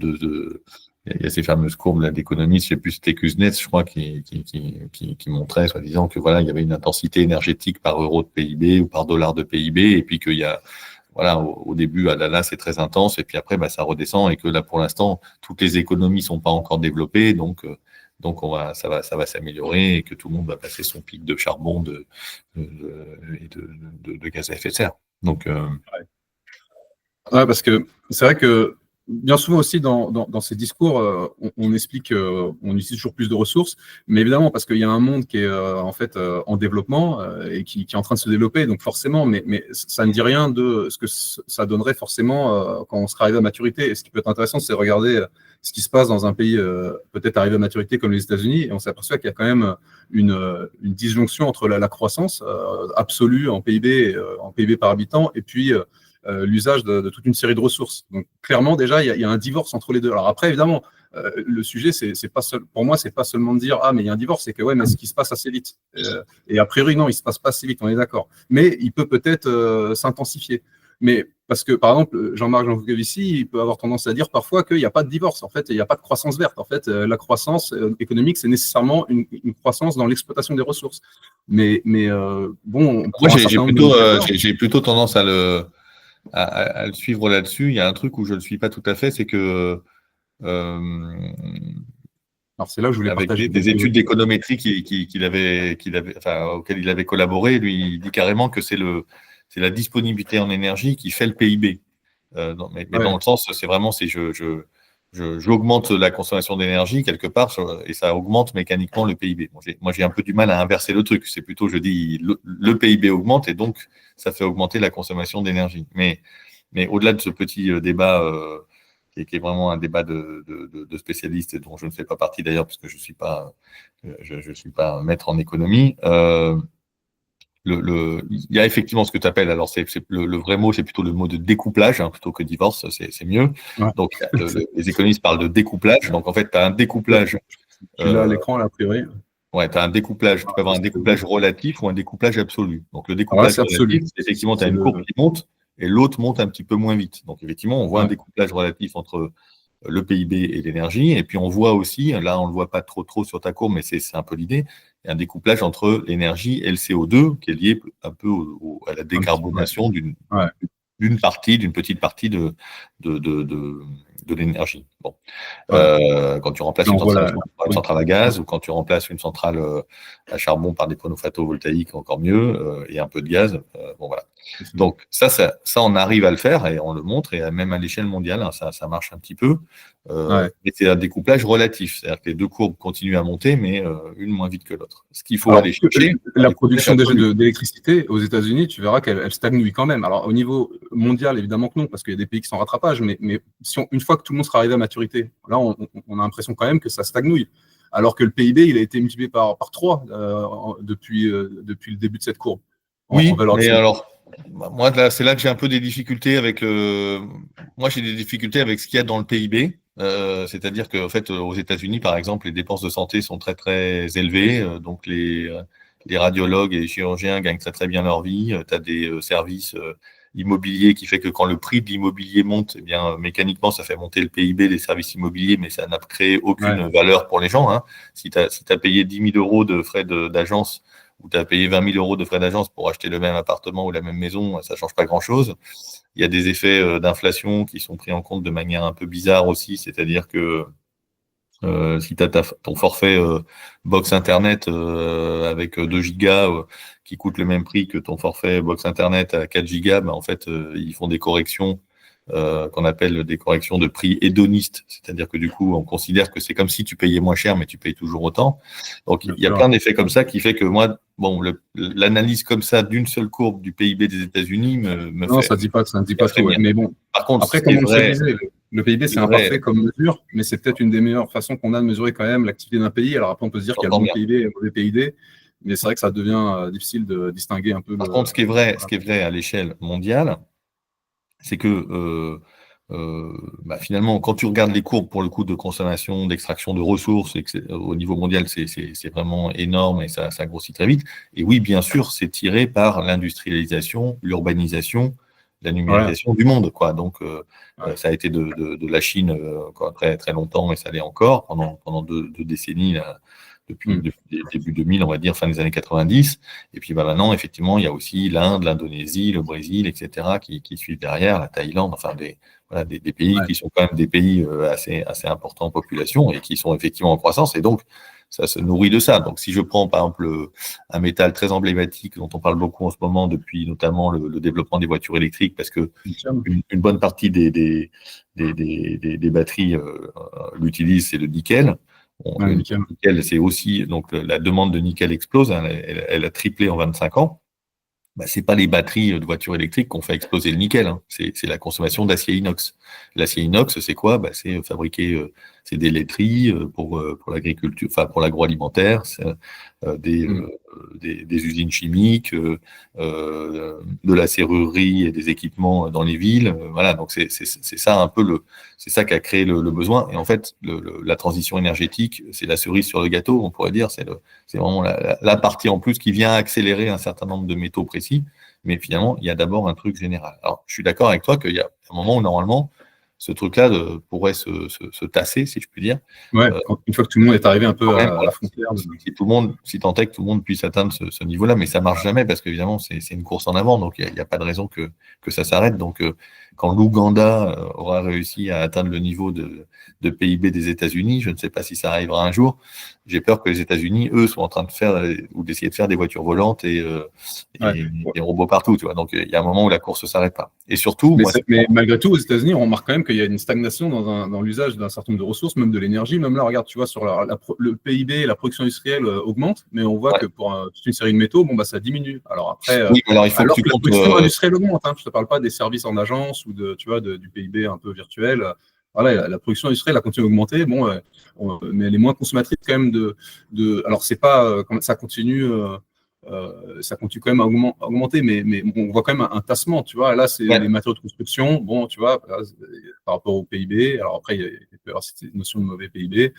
il y a ces fameuses courbes d'économistes, je ne sais plus, c'était Kuznets, je crois, qui montrait, soi-disant, que voilà, il y avait une intensité énergétique par euro de PIB ou par dollar de PIB, et puis qu'il y a, voilà, au début, là, c'est très intense, et puis après, ça redescend, et que là, pour l'instant, toutes les économies sont pas encore développées, donc ça va s'améliorer, et que tout le monde va passer son pic de charbon et de gaz à effet de serre. Donc, ouais, parce que c'est vrai que bien souvent aussi dans ces discours, on explique, on utilise toujours plus de ressources, mais évidemment parce qu'il y a un monde qui est en fait en développement et qui est en train de se développer, donc forcément, mais ça ne dit rien de ce que ça donnerait forcément quand on sera arrivé à maturité. Et ce qui peut être intéressant, c'est de regarder ce qui se passe dans un pays peut-être arrivé à maturité comme les États-Unis, et on s'aperçoit qu'il y a quand même une disjonction entre la croissance absolue en PIB par habitant, et puis l'usage de toute une série de ressources. Donc clairement déjà il y a un divorce entre les deux. Alors après évidemment le sujet c'est pas pour moi c'est pas seulement de dire ah mais il y a un divorce, c'est que ouais mais ce qui se passe assez vite et a priori non il se passe pas assez vite, on est d'accord, mais il peut peut-être s'intensifier. Mais parce que, par exemple, Jean-Marc Jancovici, il peut avoir tendance à dire parfois qu'il n'y a pas de divorce. En fait, il n'y a pas de croissance verte. En fait, la croissance économique, c'est nécessairement une croissance dans l'exploitation des ressources. Mais bon, moi, j'ai plutôt tendance à le suivre là-dessus. Il y a un truc où je ne le suis pas tout à fait, c'est que alors c'est là où je voulais avec partager des études d'économétrie auxquelles il avait collaboré, lui, il dit carrément que c'est la disponibilité en énergie qui fait le PIB. Mais dans le sens, j'augmente la consommation d'énergie quelque part et ça augmente mécaniquement le PIB. Bon, moi, j'ai un peu du mal à inverser le truc. C'est plutôt, je dis, le PIB augmente et donc ça fait augmenter la consommation d'énergie. Mais au-delà de ce petit débat qui est vraiment un débat de spécialistes et dont je ne fais pas partie d'ailleurs parce que je suis pas un maître en économie. Il y a effectivement ce que tu appelles, alors le vrai mot, c'est plutôt le mot de découplage, plutôt que divorce, c'est mieux. Ouais. Donc, les économistes parlent de découplage. Donc, en fait, tu as un découplage. Tu l'as à l'écran, là, a priori. Ouais, tu as un découplage. Tu peux avoir un découplage relatif ou un découplage absolu. Donc, le découplage relatif, c'est effectivement, tu as une courbe qui monte et l'autre monte un petit peu moins vite. Donc, effectivement, on voit un découplage relatif entre le PIB et l'énergie. Et puis, on voit aussi, là, on ne le voit pas trop sur ta courbe, mais c'est un peu l'idée, il y a un découplage entre l'énergie et le CO2 qui est lié un peu à la décarbonation d'une petite partie de l'énergie. Bon. Quand tu remplaces une centrale à gaz ou quand tu remplaces une centrale à charbon par des panneaux photovoltaïques, encore mieux, et un peu de gaz. Bon, voilà. Donc, ça, on arrive à le faire et on le montre, et même à l'échelle mondiale, ça marche un petit peu. Mais c'est un découplage relatif, c'est-à-dire que les deux courbes continuent à monter, mais une moins vite que l'autre. Ce qu'il faut aller chercher. La production d'électricité aux États-Unis, tu verras qu'elle stagnouille quand même. Alors, au niveau mondial, évidemment que non, parce qu'il y a des pays qui sont en rattrapage, mais une fois que tout le monde sera arrivé à maturité, là, on a l'impression quand même que ça stagnouille. Alors que le PIB, il a été multiplié par 3 depuis le début de cette courbe. Oui, mais alors, moi, c'est là que j'ai un peu des difficultés avec moi, j'ai des difficultés avec ce qu'il y a dans le PIB. C'est-à-dire qu'en fait, aux États-Unis, par exemple, les dépenses de santé sont très, très élevées. Donc, les radiologues et les chirurgiens gagnent très, très bien leur vie. Tu as des services immobiliers qui fait que quand le prix de l'immobilier monte, eh bien, mécaniquement, ça fait monter le PIB des services immobiliers, mais ça n'a créé aucune valeur pour les gens. Si tu as payé 10 000 euros de frais d'agence, ou tu as payé 20 000 euros de frais d'agence pour acheter le même appartement ou la même maison, ça ne change pas grand-chose. Il y a des effets d'inflation qui sont pris en compte de manière un peu bizarre aussi, c'est-à-dire que si tu as ton forfait box Internet avec 2 gigas qui coûte le même prix que ton forfait box Internet à 4 gigas, en fait, ils font des corrections qu'on appelle des corrections de prix hédonistes, c'est-à-dire que du coup, on considère que c'est comme si tu payais moins cher, mais tu payes toujours autant. Donc, il y a plein d'effets comme ça qui fait que moi, l'analyse comme ça d'une seule courbe du PIB des États-Unis me fait... Non, ça ne dit pas tout. Mais bon, par contre, après, comme on le disait, le PIB, c'est imparfait comme mesure, mais c'est peut-être une des meilleures façons qu'on a de mesurer quand même l'activité d'un pays. Alors après, on peut se dire qu'il y a le bon PIB et le mauvais PIB, mais c'est vrai que ça devient difficile de distinguer un peu. Par contre, ce qui est vrai à l'échelle mondiale, c'est que finalement, quand tu regardes les courbes pour le coût de consommation, d'extraction de ressources, au niveau mondial, c'est vraiment énorme et ça grossit très vite. Et oui, bien sûr, c'est tiré par l'industrialisation, l'urbanisation, la numérisation du monde, quoi. Donc, ça a été de la Chine très, très longtemps, mais ça l'est encore pendant deux décennies, là, depuis début 2000, on va dire, fin des années 90. Et puis maintenant, effectivement, il y a aussi l'Inde, l'Indonésie, le Brésil, etc., qui suivent derrière, la Thaïlande, enfin des pays qui sont quand même des pays assez importants en population et qui sont effectivement en croissance. Et donc, ça se nourrit de ça. Donc, si je prends par exemple un métal très emblématique dont on parle beaucoup en ce moment depuis notamment le développement des voitures électriques, parce que une bonne partie des batteries l'utilisent, c'est le nickel. Bon, le nickel, c'est aussi donc la demande de nickel explose, hein, elle a triplé en 25 ans. Bah, c'est pas les batteries de voitures électriques qu'on fait exploser le nickel, hein. C'est la consommation d'acier inox. L'acier inox, c'est quoi? Bah, c'est fabriquer, c'est des laiteries pour l'agriculture, enfin pour l'agroalimentaire, des usines chimiques, de la serrurerie et des équipements dans les villes. Voilà, donc c'est ça un peu c'est ça qui a créé le besoin. Et en fait, la transition énergétique, c'est la cerise sur le gâteau, on pourrait dire. C'est vraiment la partie en plus qui vient accélérer un certain nombre de métaux précis. Mais finalement, il y a d'abord un truc général. Alors, je suis d'accord avec toi qu'il y a un moment où normalement, ce truc-là pourrait se tasser, si je puis dire. Ouais, une fois que tout le monde est arrivé un peu à la frontière. Si tant est que tout le monde puisse atteindre ce niveau-là, mais ça marche jamais parce qu'évidemment, c'est une course en avant, donc il n'y a pas de raison que ça s'arrête. Donc, quand l'Ouganda aura réussi à atteindre le niveau de PIB des États-Unis, je ne sais pas si ça arrivera un jour. J'ai peur que les États-Unis, eux, soient en train de faire ou d'essayer de faire des voitures volantes et des robots partout, tu vois. Donc, il y a un moment où la course ne s'arrête pas. Et surtout, mais malgré tout, aux États-Unis, on remarque quand même qu'il y a une stagnation dans l'usage d'un certain nombre de ressources, même de l'énergie. Même là, regarde, tu vois, sur le PIB, la production industrielle augmente, mais on voit que pour toute une série de métaux, bon, bah, ça diminue. Alors après, oui, alors il faut alors que que la production industrielle augmente, hein. Je ne te parle pas des services en agence ou tu vois, du PIB un peu virtuel. Voilà, la production industrielle a continué à augmenter, bon, mais elle est moins consommatrice quand même alors c'est pas ça continue quand même à augmenter, mais on voit quand même un tassement, tu vois. Là, c'est les matériaux de construction, bon, tu vois, par rapport au PIB. Alors après, il peut y avoir cette notion de mauvais PIB.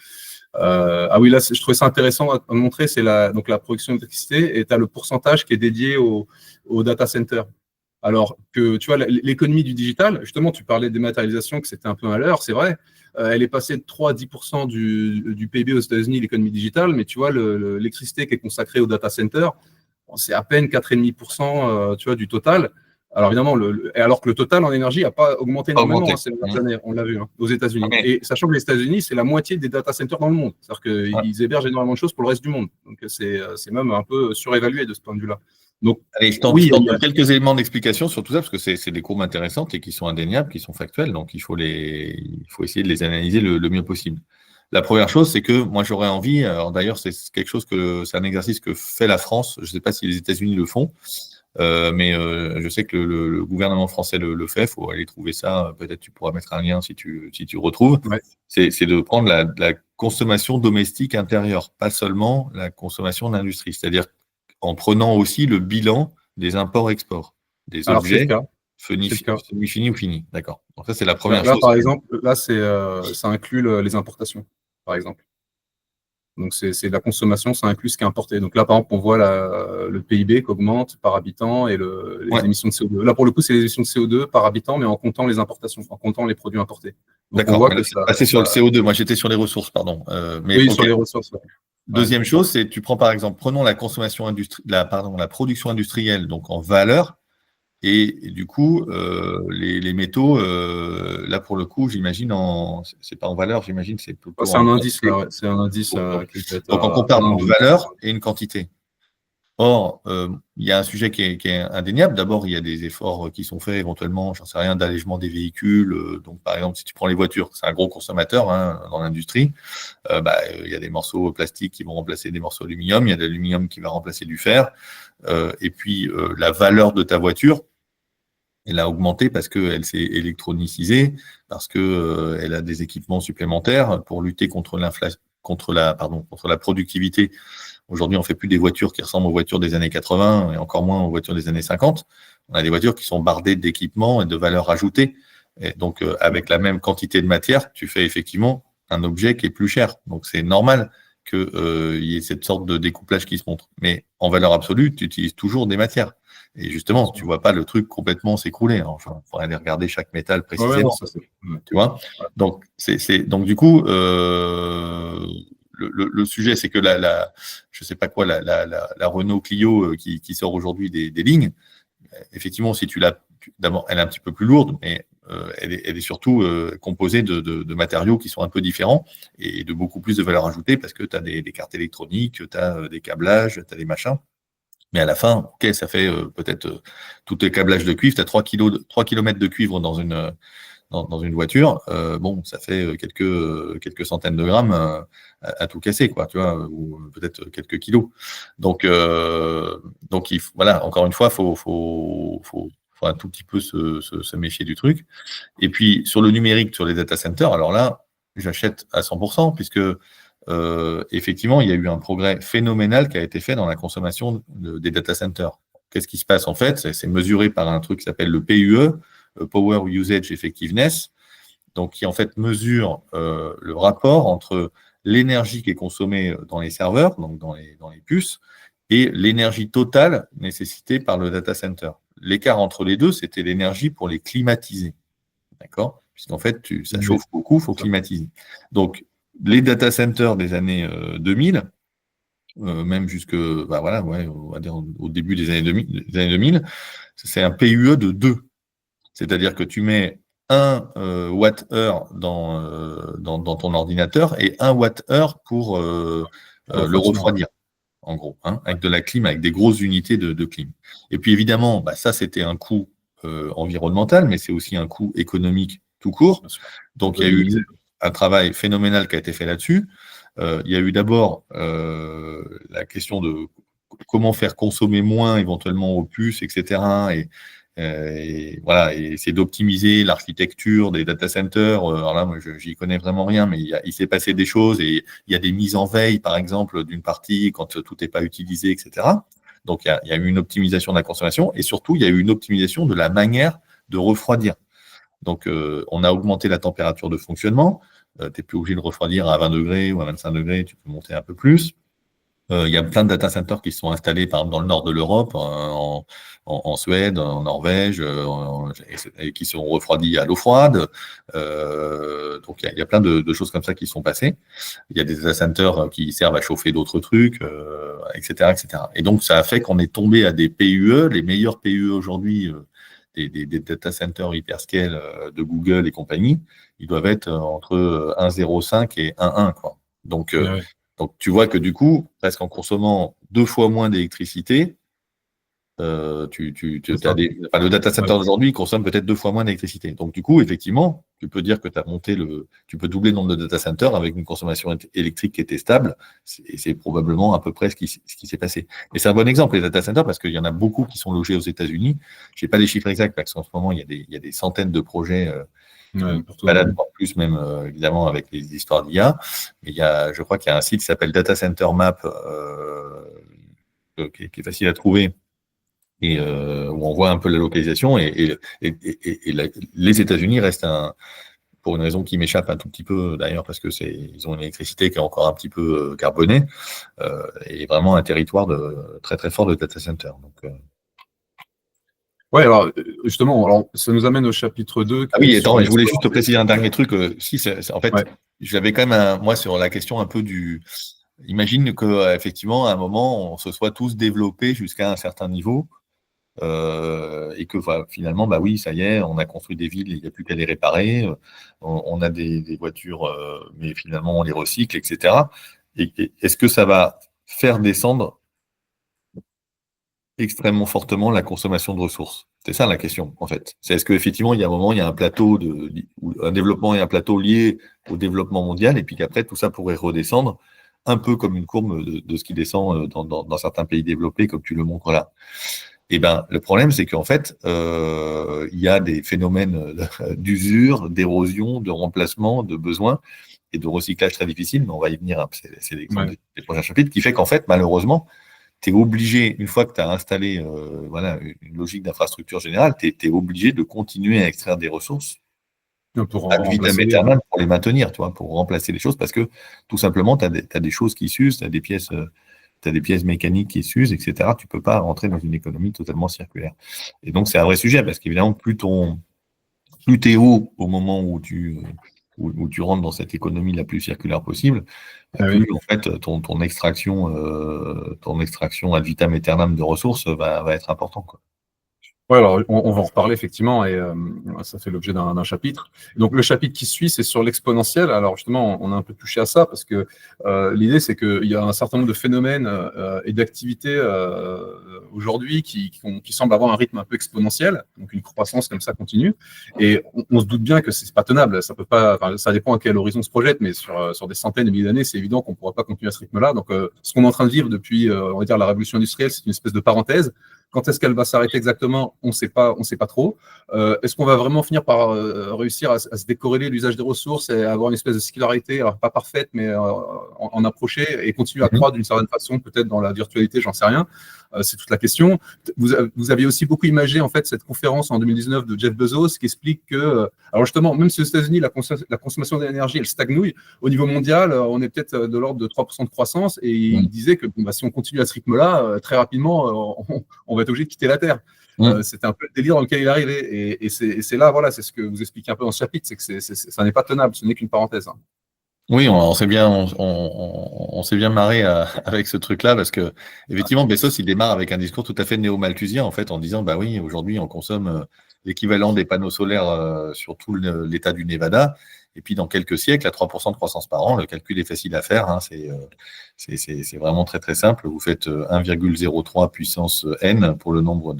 Ah oui, là, je trouvais ça intéressant à montrer, c'est donc la production d'électricité, et tu as le pourcentage qui est dédié au data center. Alors que, tu vois, l'économie du digital, justement, tu parlais de dématérialisation, que c'était un peu à l'heure, c'est vrai. Elle est passée de 3 à 10% du PIB aux États-Unis, l'économie digitale, mais tu vois, l'électricité qui est consacrée au data center, c'est à peine 4,5% tu vois, du total. Alors évidemment, alors que le total en énergie n'a pas augmenté énormément ces dernières années, on l'a vu, hein, aux États-Unis. Et sachant que les États-Unis, c'est la moitié des data centers dans le monde. C'est-à-dire qu'ils hébergent énormément de choses pour le reste du monde. Donc c'est même un peu surévalué de ce point de vue-là. Donc, allez, je tente quelques éléments d'explication sur tout ça, parce que c'est des courbes intéressantes et qui sont indéniables, qui sont factuelles, donc il faut essayer de les analyser le mieux possible. La première chose, c'est que moi j'aurais envie, alors d'ailleurs c'est un exercice que fait la France, je ne sais pas si les États-Unis le font, mais je sais que le gouvernement français le fait, il faut aller trouver ça, peut-être tu pourras mettre un lien si tu retrouves, c'est de prendre la consommation domestique intérieure, pas seulement la consommation d'industrie, c'est-à-dire en prenant aussi le bilan des imports-exports, des objets semi-finis ou finis. D'accord. Donc ça, c'est la première chose. Là, par exemple, ça inclut les importations, par exemple. Donc, c'est la consommation, ça inclut ce qui est importé. Donc là, par exemple, on voit le PIB qui augmente par habitant et les émissions de CO2. Là, pour le coup, c'est les émissions de CO2 par habitant, mais en comptant les importations, en comptant les produits importés. D'accord. Passer sur le CO2. Moi, j'étais sur les ressources, pardon. Oui, sur les ressources. Deuxième chose, c'est tu prends par exemple, prenons la production industrielle, donc en valeur, et du coup, les métaux, là pour le coup, j'imagine c'est pas en valeur, j'imagine c'est plutôt c'est un indice, là, c'est un indice. Donc on compare une valeur et une quantité. Or, il y a un sujet qui est indéniable. D'abord, il y a des efforts qui sont faits éventuellement, j'en sais rien, d'allègement des véhicules. Donc, par exemple, si tu prends les voitures, c'est un gros consommateur dans l'industrie. Il y a des morceaux plastiques qui vont remplacer des morceaux d'aluminium. Il y a de l'aluminium qui va remplacer du fer. Et puis, la valeur de ta voiture, elle a augmenté parce qu'elle s'est électronicisée, parce qu'elle a des équipements supplémentaires pour lutter contre la productivité. Aujourd'hui, on ne fait plus des voitures qui ressemblent aux voitures des années 80 et encore moins aux voitures des années 50. On a des voitures qui sont bardées d'équipements et de valeurs ajoutées. Et donc, avec la même quantité de matière, tu fais effectivement un objet qui est plus cher. Donc, c'est normal qu'il y ait cette sorte de découplage qui se montre. Mais en valeur absolue, tu utilises toujours des matières. Et justement, tu ne vois pas le truc complètement s'écrouler. Enfin, il faudrait aller regarder chaque métal précisément. Tu vois ? Donc, donc, du coup, le sujet, c'est que je sais pas quoi, la Renault Clio qui sort aujourd'hui des lignes, effectivement, si tu l'as, d'abord, elle est un petit peu plus lourde, mais elle est surtout composée de matériaux qui sont un peu différents et de beaucoup plus de valeur ajoutée parce que tu as des cartes électroniques, tu as des câblages, tu as des machins. Mais à la fin, ok, ça fait peut-être tous les câblages de cuivre, tu as 3 km de cuivre dans une voiture, bon, ça fait quelques centaines de grammes à tout casser, quoi, tu vois, ou peut-être quelques kilos. Donc voilà, encore une fois, faut un tout petit peu se méfier du truc. Et puis, sur le numérique, sur les data centers, alors là, j'achète à 100%, puisque effectivement, il y a eu un progrès phénoménal qui a été fait dans la consommation des data centers. Qu'est-ce qui se passe en fait? C'est mesuré par un truc qui s'appelle le PUE, Power Usage Effectiveness, donc qui en fait mesure le rapport entre l'énergie qui est consommée dans les serveurs, donc dans les puces, et l'énergie totale nécessitée par le data center. L'écart entre les deux, c'était l'énergie pour les climatiser. D'accord? Puisqu'en fait, ça chauffe beaucoup, il faut climatiser. Donc, les data centers des années 2000, même jusque, bah voilà, ouais, on va dire au début des années 2000, c'est un PUE de 2. C'est-à-dire que tu mets 1 Wh dans ton ordinateur et 1 Wh pour le refroidir, en gros, hein, avec de la clim, avec des grosses unités de clim. Et puis évidemment, bah, ça c'était un coût environnemental, mais c'est aussi un coût économique tout court. Donc il y a eu un travail phénoménal qui a été fait là-dessus. Il y a eu d'abord la question de comment faire consommer moins éventuellement aux puces, etc. Et voilà, et essayer d'optimiser l'architecture des data centers. Alors là, moi, j'y connais vraiment rien, mais il s'est passé des choses et il y a des mises en veille, par exemple, d'une partie quand tout n'est pas utilisé, etc. Donc, il y a eu une optimisation de la consommation et surtout, il y a eu une optimisation de la manière de refroidir. Donc, on a augmenté la température de fonctionnement. Tu n'es plus obligé de refroidir à 20 degrés ou à 25 degrés, tu peux monter un peu plus. Il y a plein de data centers qui sont installés, par exemple, dans le nord de l'Europe, en Suède, en Norvège, et qui sont refroidis à l'eau froide. Donc, il y a plein de choses comme ça qui sont passées. Il y a des data centers qui servent à chauffer d'autres trucs, etc., etc. Et donc, ça a fait qu'on est tombé à des PUE, les meilleurs PUE aujourd'hui, des data centers hyperscale de Google et compagnie, ils doivent être entre 1,05 et 1,1, quoi. Donc, donc, tu vois que du coup, presque en consommant 2 fois moins d'électricité, le data center d'aujourd'hui consomme peut-être 2 fois moins d'électricité. Donc, du coup, effectivement, tu peux dire que tu peux doubler le nombre de data centers avec une consommation électrique qui était stable. Et c'est probablement à peu près ce qui s'est passé. Et c'est un bon exemple, les data centers, parce qu'il y en a beaucoup qui sont logés aux États-Unis. Je n'ai pas les chiffres exacts, parce qu'en ce moment, il y a des centaines de projets. Balade en plus, même évidemment avec les histoires d'IA. Mais je crois qu'il y a un site qui s'appelle Data Center Map, qui est facile à trouver, et où on voit un peu la localisation. Et les États-Unis restent pour une raison qui m'échappe un tout petit peu d'ailleurs, parce que ils ont une électricité qui est encore un petit peu carbonée, et vraiment un territoire très très fort de data center. Donc, ouais, alors justement, alors, ça nous amène au chapitre 2. Ah oui, attends, je voulais juste te préciser un dernier truc. En fait, j'avais quand même moi sur la question un peu imagine qu'effectivement, à un moment, on se soit tous développés jusqu'à un certain niveau, et que finalement, bah oui, ça y est, on a construit des villes, il n'y a plus qu'à les réparer. On a des voitures, mais finalement, on les recycle, etc. Et est-ce que ça va faire descendre extrêmement fortement la consommation de ressources? C'est ça la question, en fait. C'est est-ce qu'effectivement, il y a un moment, il y a un plateau, un développement et un plateau lié au développement mondial, et puis qu'après, tout ça pourrait redescendre, un peu comme une courbe de ce qui descend dans certains pays développés, comme tu le montres là. Et ben, le problème, c'est qu'en fait, il y a des phénomènes d'usure, d'érosion, de remplacement, de besoins et de recyclage très difficiles, mais on va y venir, hein, c'est l'exemple des prochains chapitres, qui fait qu'en fait, malheureusement, tu es obligé, une fois que tu as installé une logique d'infrastructure générale, tu es obligé de continuer à extraire des ressources ad vitam aeternam pour les maintenir, tu vois, pour remplacer les choses, parce que tout simplement, tu as des choses qui s'usent, tu as des pièces mécaniques qui s'usent, etc. Tu ne peux pas rentrer dans une économie totalement circulaire. Et donc, c'est un vrai sujet, parce qu'évidemment, plus tu es haut au moment où tu rentres dans cette économie la plus circulaire possible, plus en fait ton extraction ad vitam aeternam de ressources va être important, quoi. Ouais, alors on va en reparler effectivement, et ça fait l'objet d'un chapitre. Donc le chapitre qui suit, c'est sur l'exponentiel. Alors justement, on a un peu touché à ça parce que l'idée, c'est qu'il y a un certain nombre de phénomènes et d'activités aujourd'hui qui semblent avoir un rythme un peu exponentiel, donc une croissance comme ça continue. Et on se doute bien que c'est pas tenable. Ça peut pas. Enfin, ça dépend à quel horizon on se projette, mais sur des centaines de milliers d'années, c'est évident qu'on ne pourra pas continuer à ce rythme-là. Donc ce qu'on est en train de vivre depuis, on va dire, la révolution industrielle, c'est une espèce de parenthèse. Quand est-ce qu'elle va s'arrêter exactement? On sait pas trop. Est-ce qu'on va vraiment finir par réussir à se décorréler l'usage des ressources et avoir une espèce de similarité, alors pas parfaite, mais en approcher et continuer à croître d'une certaine façon, peut-être dans la virtualité, j'en sais rien. C'est toute la question. Vous aviez aussi beaucoup imagé en fait cette conférence en 2019 de Jeff Bezos qui explique que, alors justement, même si aux États-Unis la consommation d'énergie elle stagnouille, au niveau mondial, on est peut-être de l'ordre de 3% de croissance, et il disait que si on continue à ce rythme-là, très rapidement, on va être obligé de quitter la Terre. C'était un peu le délire dans lequel il est arrivé, et c'est là, voilà, c'est ce que vous expliquez un peu dans ce chapitre, c'est que ça n'est pas tenable, ce n'est qu'une parenthèse. Oui, on s'est bien marré avec ce truc-là parce que effectivement, Bezos, il démarre avec un discours tout à fait néo-malthusien en fait, en disant bah oui, aujourd'hui on consomme l'équivalent des panneaux solaires sur tout l'État du Nevada, et puis dans quelques siècles, à 3% de croissance par an, le calcul est facile à faire, hein, c'est vraiment très très simple. Vous faites 1,03 puissance n pour le nombre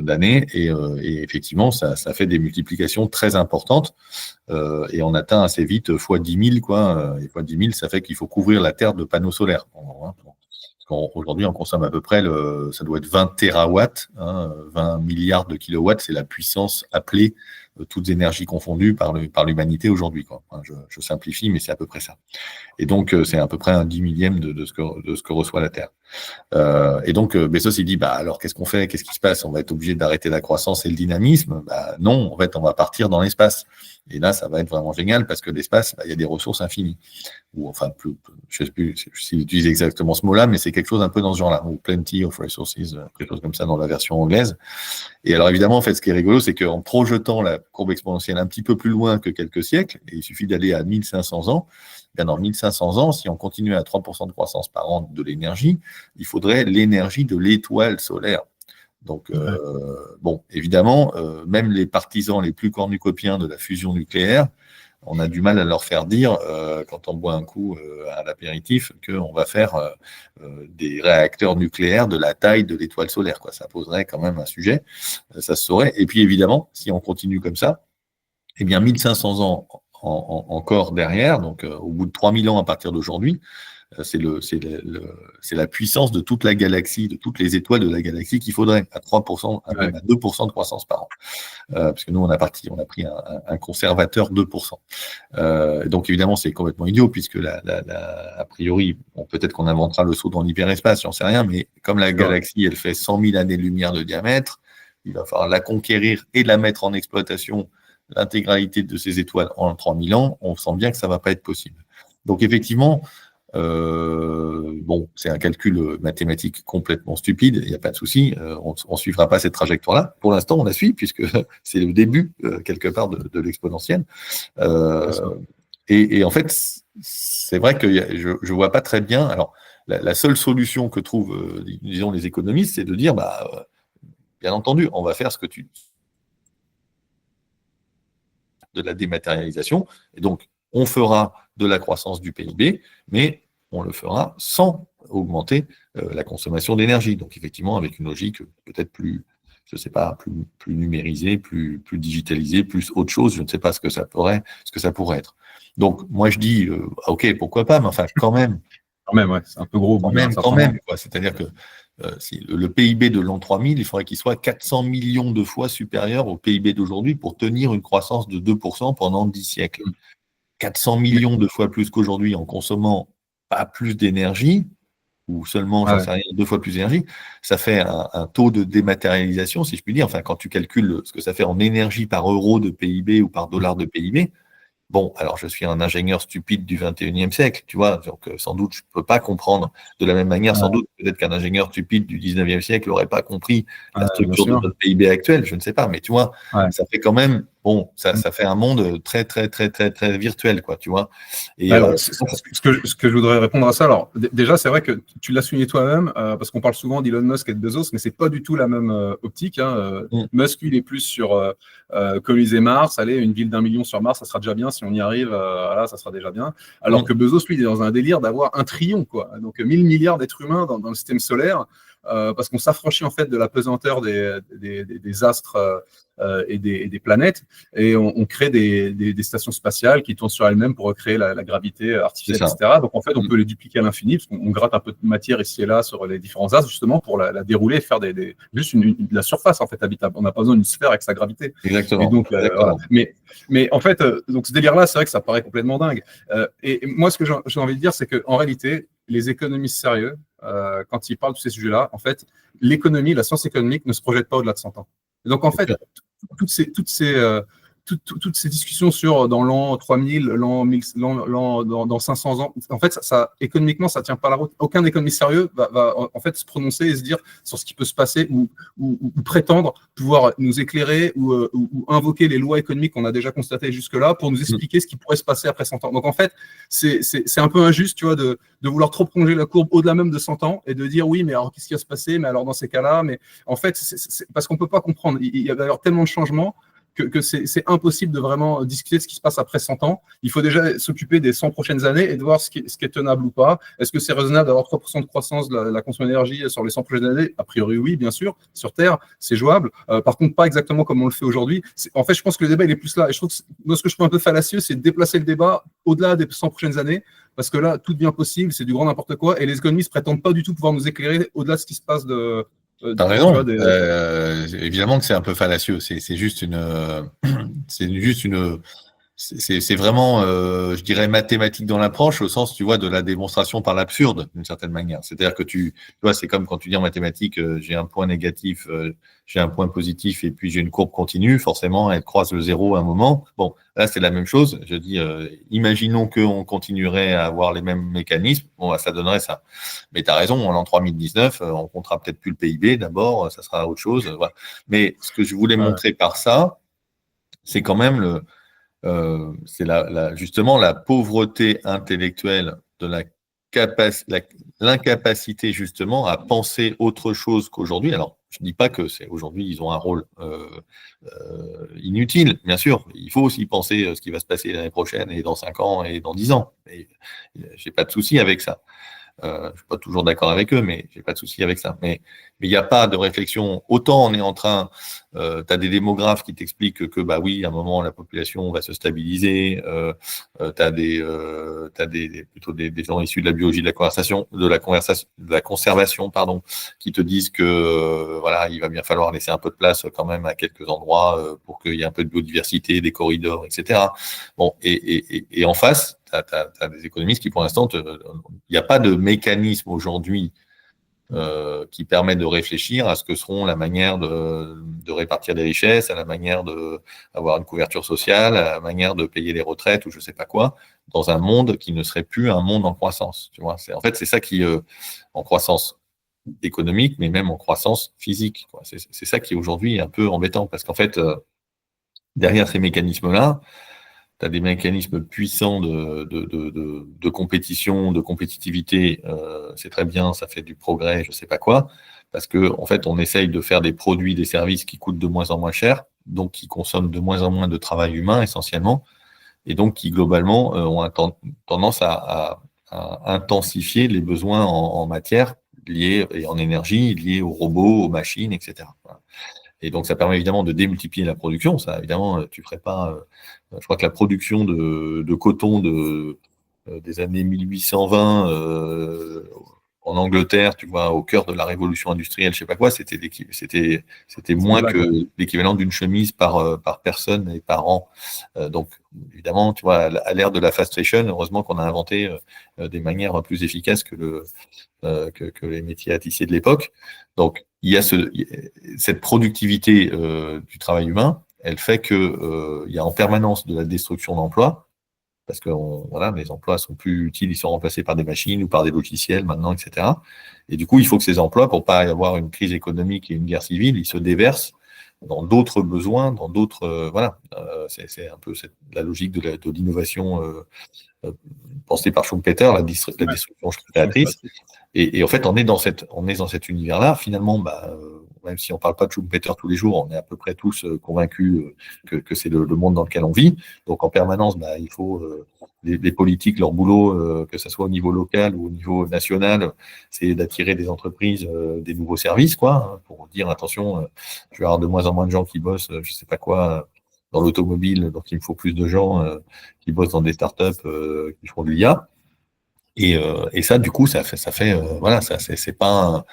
d'années, et effectivement, ça fait des multiplications très importantes, et on atteint assez vite fois 10 000, quoi. Et fois 10 000, ça fait qu'il faut couvrir la Terre de panneaux solaires. Aujourd'hui, on consomme à peu près, ça doit être 20 térawatts, 20 milliards de kilowatts, c'est la puissance appelée, toutes énergies confondues par l'humanité aujourd'hui, quoi. Je simplifie, mais c'est à peu près ça. Et donc, c'est à peu près un 10 millième de ce que reçoit la Terre. Et donc, Bezos, il dit, bah, alors, qu'est-ce qu'on fait? Qu'est-ce qui se passe? On va être obligé d'arrêter la croissance et le dynamisme? Bah, non, en fait, on va partir dans l'espace. Et là, ça va être vraiment génial parce que l'espace, bah, il y a des ressources infinies. Ou enfin, je ne sais plus s'il utilise exactement ce mot-là, mais c'est quelque chose un peu dans ce genre-là, ou plenty of resources, quelque chose comme ça dans la version anglaise. Et alors, évidemment, en fait, ce qui est rigolo, c'est qu'en projetant la courbe exponentielle un petit peu plus loin que quelques siècles, et il suffit d'aller à 1500 ans, bien dans 1500 ans, si on continue à 3% de croissance par an de l'énergie, il faudrait l'énergie de l'étoile solaire. Donc, bon, évidemment, même les partisans les plus cornucopiens de la fusion nucléaire, on a du mal à leur faire dire, quand on boit un coup à l'apéritif, qu'on va faire des réacteurs nucléaires de la taille de l'étoile solaire, quoi. Ça poserait quand même un sujet, ça se saurait. Et puis, évidemment, si on continue comme ça, eh bien, 1500 ans encore derrière, donc au bout de 3000 ans à partir d'aujourd'hui, c'est la puissance de toute la galaxie, de toutes les étoiles de la galaxie qu'il faudrait, à 3%, à même à 2% de croissance par an. Parce que nous, on a pris un conservateur 2%. Donc, évidemment, c'est complètement idiot, puisque a priori, bon, peut-être qu'on inventera le saut dans l'hyperespace, j'en sais rien, mais comme la galaxie, elle fait 100 000 années-lumière de diamètre, il va falloir la conquérir et la mettre en exploitation, l'intégralité de ces étoiles en 3000 ans. On sent bien que ça ne va pas être possible. Donc, effectivement, bon, c'est un calcul mathématique complètement stupide, il n'y a pas de souci, on ne suivra pas cette trajectoire-là. Pour l'instant, on la suit, puisque c'est le début, quelque part, de l'exponentielle. Et en fait, c'est vrai que je ne vois pas très bien. Alors, la seule solution que trouvent, disons, les économistes, c'est de dire, bah, bien entendu, on va faire ce que de la dématérialisation, et donc on fera de la croissance du PIB, mais on le fera sans augmenter la consommation d'énergie. Donc effectivement, avec une logique peut-être plus, je ne sais pas, plus numérisée, plus digitalisée, plus autre chose, je ne sais pas ce que ça pourrait être. Donc moi je dis, ok, pourquoi pas, mais enfin quand même. Quand même, ouais, c'est un peu gros. Quand même, quoi. C'est-à-dire que si le PIB de l'an 3000, il faudrait qu'il soit 400 millions de fois supérieur au PIB d'aujourd'hui pour tenir une croissance de 2% pendant 10 siècles. 400 millions de fois plus qu'aujourd'hui en consommant pas plus d'énergie, ou seulement, j'en sais rien, 2 fois plus d'énergie, ça fait un taux de dématérialisation, si je puis dire. Enfin, quand tu calcules ce que ça fait en énergie par euro de PIB ou par dollar de PIB, bon, alors je suis un ingénieur stupide du 21e siècle, tu vois, donc sans doute je ne peux pas comprendre de la même manière, sans doute peut-être qu'un ingénieur stupide du 19e siècle n'aurait pas compris la structure de notre PIB actuel, je ne sais pas, mais tu vois, ça fait quand même, bon, ça fait un monde très, très, très, très, très virtuel, quoi, tu vois. Et, alors, ce que je voudrais répondre à ça, alors, déjà, c'est vrai que tu l'as souligné toi-même, parce qu'on parle souvent d'Elon Musk et de Bezos, mais c'est pas du tout la même optique. Hein. Musk, lui, il est plus sur coloniser Mars, aller une ville d'1 million sur Mars, ça sera déjà bien. Si on y arrive, voilà, ça sera déjà bien. Alors que Bezos, lui, il est dans un délire d'avoir 1 trillion, quoi. Donc 1000 milliards d'êtres humains dans le système solaire. Parce qu'on s'affranchit en fait de la pesanteur des astres et des planètes, et on crée des stations spatiales qui tournent sur elles-mêmes pour recréer la gravité artificielle, etc. Donc en fait, on peut les dupliquer à l'infini, parce qu'on gratte un peu de matière ici et là sur les différents astres, justement pour la dérouler et faire juste de la surface en fait habitable. On n'a pas besoin d'une sphère avec sa gravité. Exactement. Et donc, voilà. Mais en fait, donc ce délire-là, c'est vrai que ça paraît complètement dingue. Et moi, ce que j'ai envie de dire, c'est qu'en réalité, les économistes sérieux, quand ils parlent de ces sujets-là, en fait, l'économie, la science économique ne se projette pas au-delà de 100 ans. Et donc, en fait, toutes ces discussions sur dans l'an 3000, dans 500 ans, en fait, économiquement, ça ne tient pas la route. Aucun économiste sérieux va en fait se prononcer et se dire sur ce qui peut se passer ou prétendre pouvoir nous éclairer ou invoquer les lois économiques qu'on a déjà constatées jusque-là pour nous expliquer ce qui pourrait se passer après 100 ans. Donc, en fait, c'est un peu injuste, tu vois, de vouloir trop prolonger la courbe au-delà même de 100 ans et de dire oui, mais alors qu'est-ce qui va se passer? Mais alors dans ces cas-là, mais en fait, c'est parce qu'on ne peut pas comprendre. Il y a d'ailleurs tellement de changements que c'est impossible de vraiment discuter de ce qui se passe après 100 ans. Il faut déjà s'occuper des 100 prochaines années et de voir ce qui est tenable ou pas. Est-ce que c'est raisonnable d'avoir 3% de croissance de la consommation d'énergie sur les 100 prochaines années? A priori, oui, bien sûr. Sur Terre, c'est jouable. Par contre, pas exactement comme on le fait aujourd'hui. En fait, je pense que le débat, il est plus là. Et je trouve que moi, ce que je trouve un peu fallacieux, c'est de déplacer le débat au-delà des 100 prochaines années, parce que là, tout devient possible, c'est du grand n'importe quoi, et les économistes prétendent pas du tout pouvoir nous éclairer au-delà de ce qui se passe T'as raison. Évidemment que c'est un peu fallacieux. C'est vraiment, je dirais, mathématique dans l'approche, au sens, tu vois, de la démonstration par l'absurde, d'une certaine manière. C'est-à-dire que tu vois, c'est comme quand tu dis en mathématiques, j'ai un point négatif, j'ai un point positif, et puis j'ai une courbe continue. Forcément, elle croise le zéro à un moment. Bon, là, c'est la même chose. Je dis, imaginons qu'on continuerait à avoir les mêmes mécanismes. Bon, ça donnerait ça. Mais tu as raison, en l'an 3019, on comptera peut-être plus le PIB d'abord, ça sera autre chose. Voilà. Mais ce que je voulais montrer par ça, c'est quand même c'est justement la pauvreté intellectuelle de l'incapacité justement à penser autre chose qu'aujourd'hui. Alors, je ne dis pas que aujourd'hui ils ont un rôle inutile, bien sûr. Il faut aussi penser ce qui va se passer l'année prochaine et dans 5 ans et dans 10 ans. Et j'ai pas de souci avec ça. Je suis pas toujours d'accord avec eux, mais j'ai pas de souci avec ça. Mais il n'y a pas de réflexion. Autant on est en train, tu as des démographes qui t'expliquent que bah oui, à un moment la population va se stabiliser. Tu as plutôt des gens issus de la biologie de la conservation, pardon, qui te disent que voilà, il va bien falloir laisser un peu de place quand même à quelques endroits pour qu'il y ait un peu de biodiversité, des corridors, etc. Bon, et en face, tu as des économistes qui, pour l'instant, il n'y a pas de mécanisme aujourd'hui qui permet de réfléchir à ce que seront la manière de répartir les richesses, à la manière d'avoir une couverture sociale, à la manière de payer les retraites ou je ne sais pas quoi, dans un monde qui ne serait plus un monde en croissance. Tu vois, en fait, c'est ça qui, en croissance économique, mais même en croissance physique, quoi. C'est ça qui est aujourd'hui un peu embêtant, parce qu'en fait, derrière ces mécanismes-là, tu as des mécanismes puissants de compétition, de compétitivité, c'est très bien, ça fait du progrès, je ne sais pas quoi, parce qu'en fait, on essaye de faire des produits, des services qui coûtent de moins en moins cher, donc qui consomment de moins en moins de travail humain essentiellement, et donc qui globalement ont tendance à intensifier les besoins en matière liés et en énergie, liés aux robots, aux machines, etc. Voilà. Et donc, ça permet évidemment de démultiplier la production. Ça, évidemment, tu ne ferais pas. Je crois que la production de coton des années 1820 en Angleterre, tu vois, au cœur de la révolution industrielle, je ne sais pas quoi, c'était moins que l'équivalent d'une chemise par personne et par an. Donc, évidemment, tu vois, à l'ère de la fast fashion, heureusement qu'on a inventé des manières plus efficaces que les métiers à tisser de l'époque. Donc, il y a cette productivité du travail humain, elle fait qu'il y a en permanence de la destruction d'emplois, parce que voilà, les emplois sont plus utiles, ils sont remplacés par des machines ou par des logiciels maintenant, etc. Et du coup, il faut que ces emplois, pour ne pas y avoir une crise économique et une guerre civile, ils se déversent dans d'autres besoins, dans d'autres voilà. C'est un peu la logique de l'innovation pensée par Schumpeter, la destruction créatrice. Et en fait, on est dans cet univers-là. Finalement, même si on ne parle pas de Schumpeter tous les jours, on est à peu près tous convaincus que c'est le monde dans lequel on vit. Donc, en permanence, il faut les politiques, leur boulot, que ce soit au niveau local ou au niveau national, c'est d'attirer des entreprises, des nouveaux services, quoi, hein, pour dire attention, je vais avoir de moins en moins de gens qui bossent, je sais pas quoi, dans l'automobile, donc il me faut plus de gens qui bossent dans des startups qui font de l'IA. Et ça, du coup, ça fait voilà, c'est pas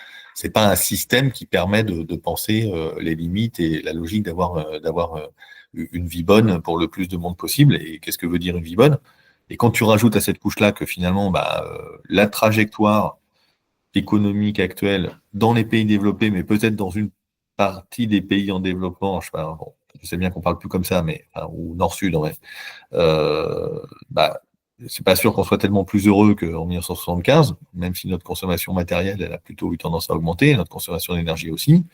un système qui permet de penser les limites et la logique d'avoir une vie bonne pour le plus de monde possible. Et qu'est-ce que veut dire une vie bonne? Et quand tu rajoutes à cette couche-là que finalement, la trajectoire économique actuelle dans les pays développés, mais peut-être dans une partie des pays en développement, je sais pas, bon, je sais bien qu'on parle plus comme ça, mais enfin, ou nord-sud, en vrai, c'est pas sûr qu'on soit tellement plus heureux qu'en 1975, même si notre consommation matérielle, elle a plutôt eu tendance à augmenter, notre consommation d'énergie aussi.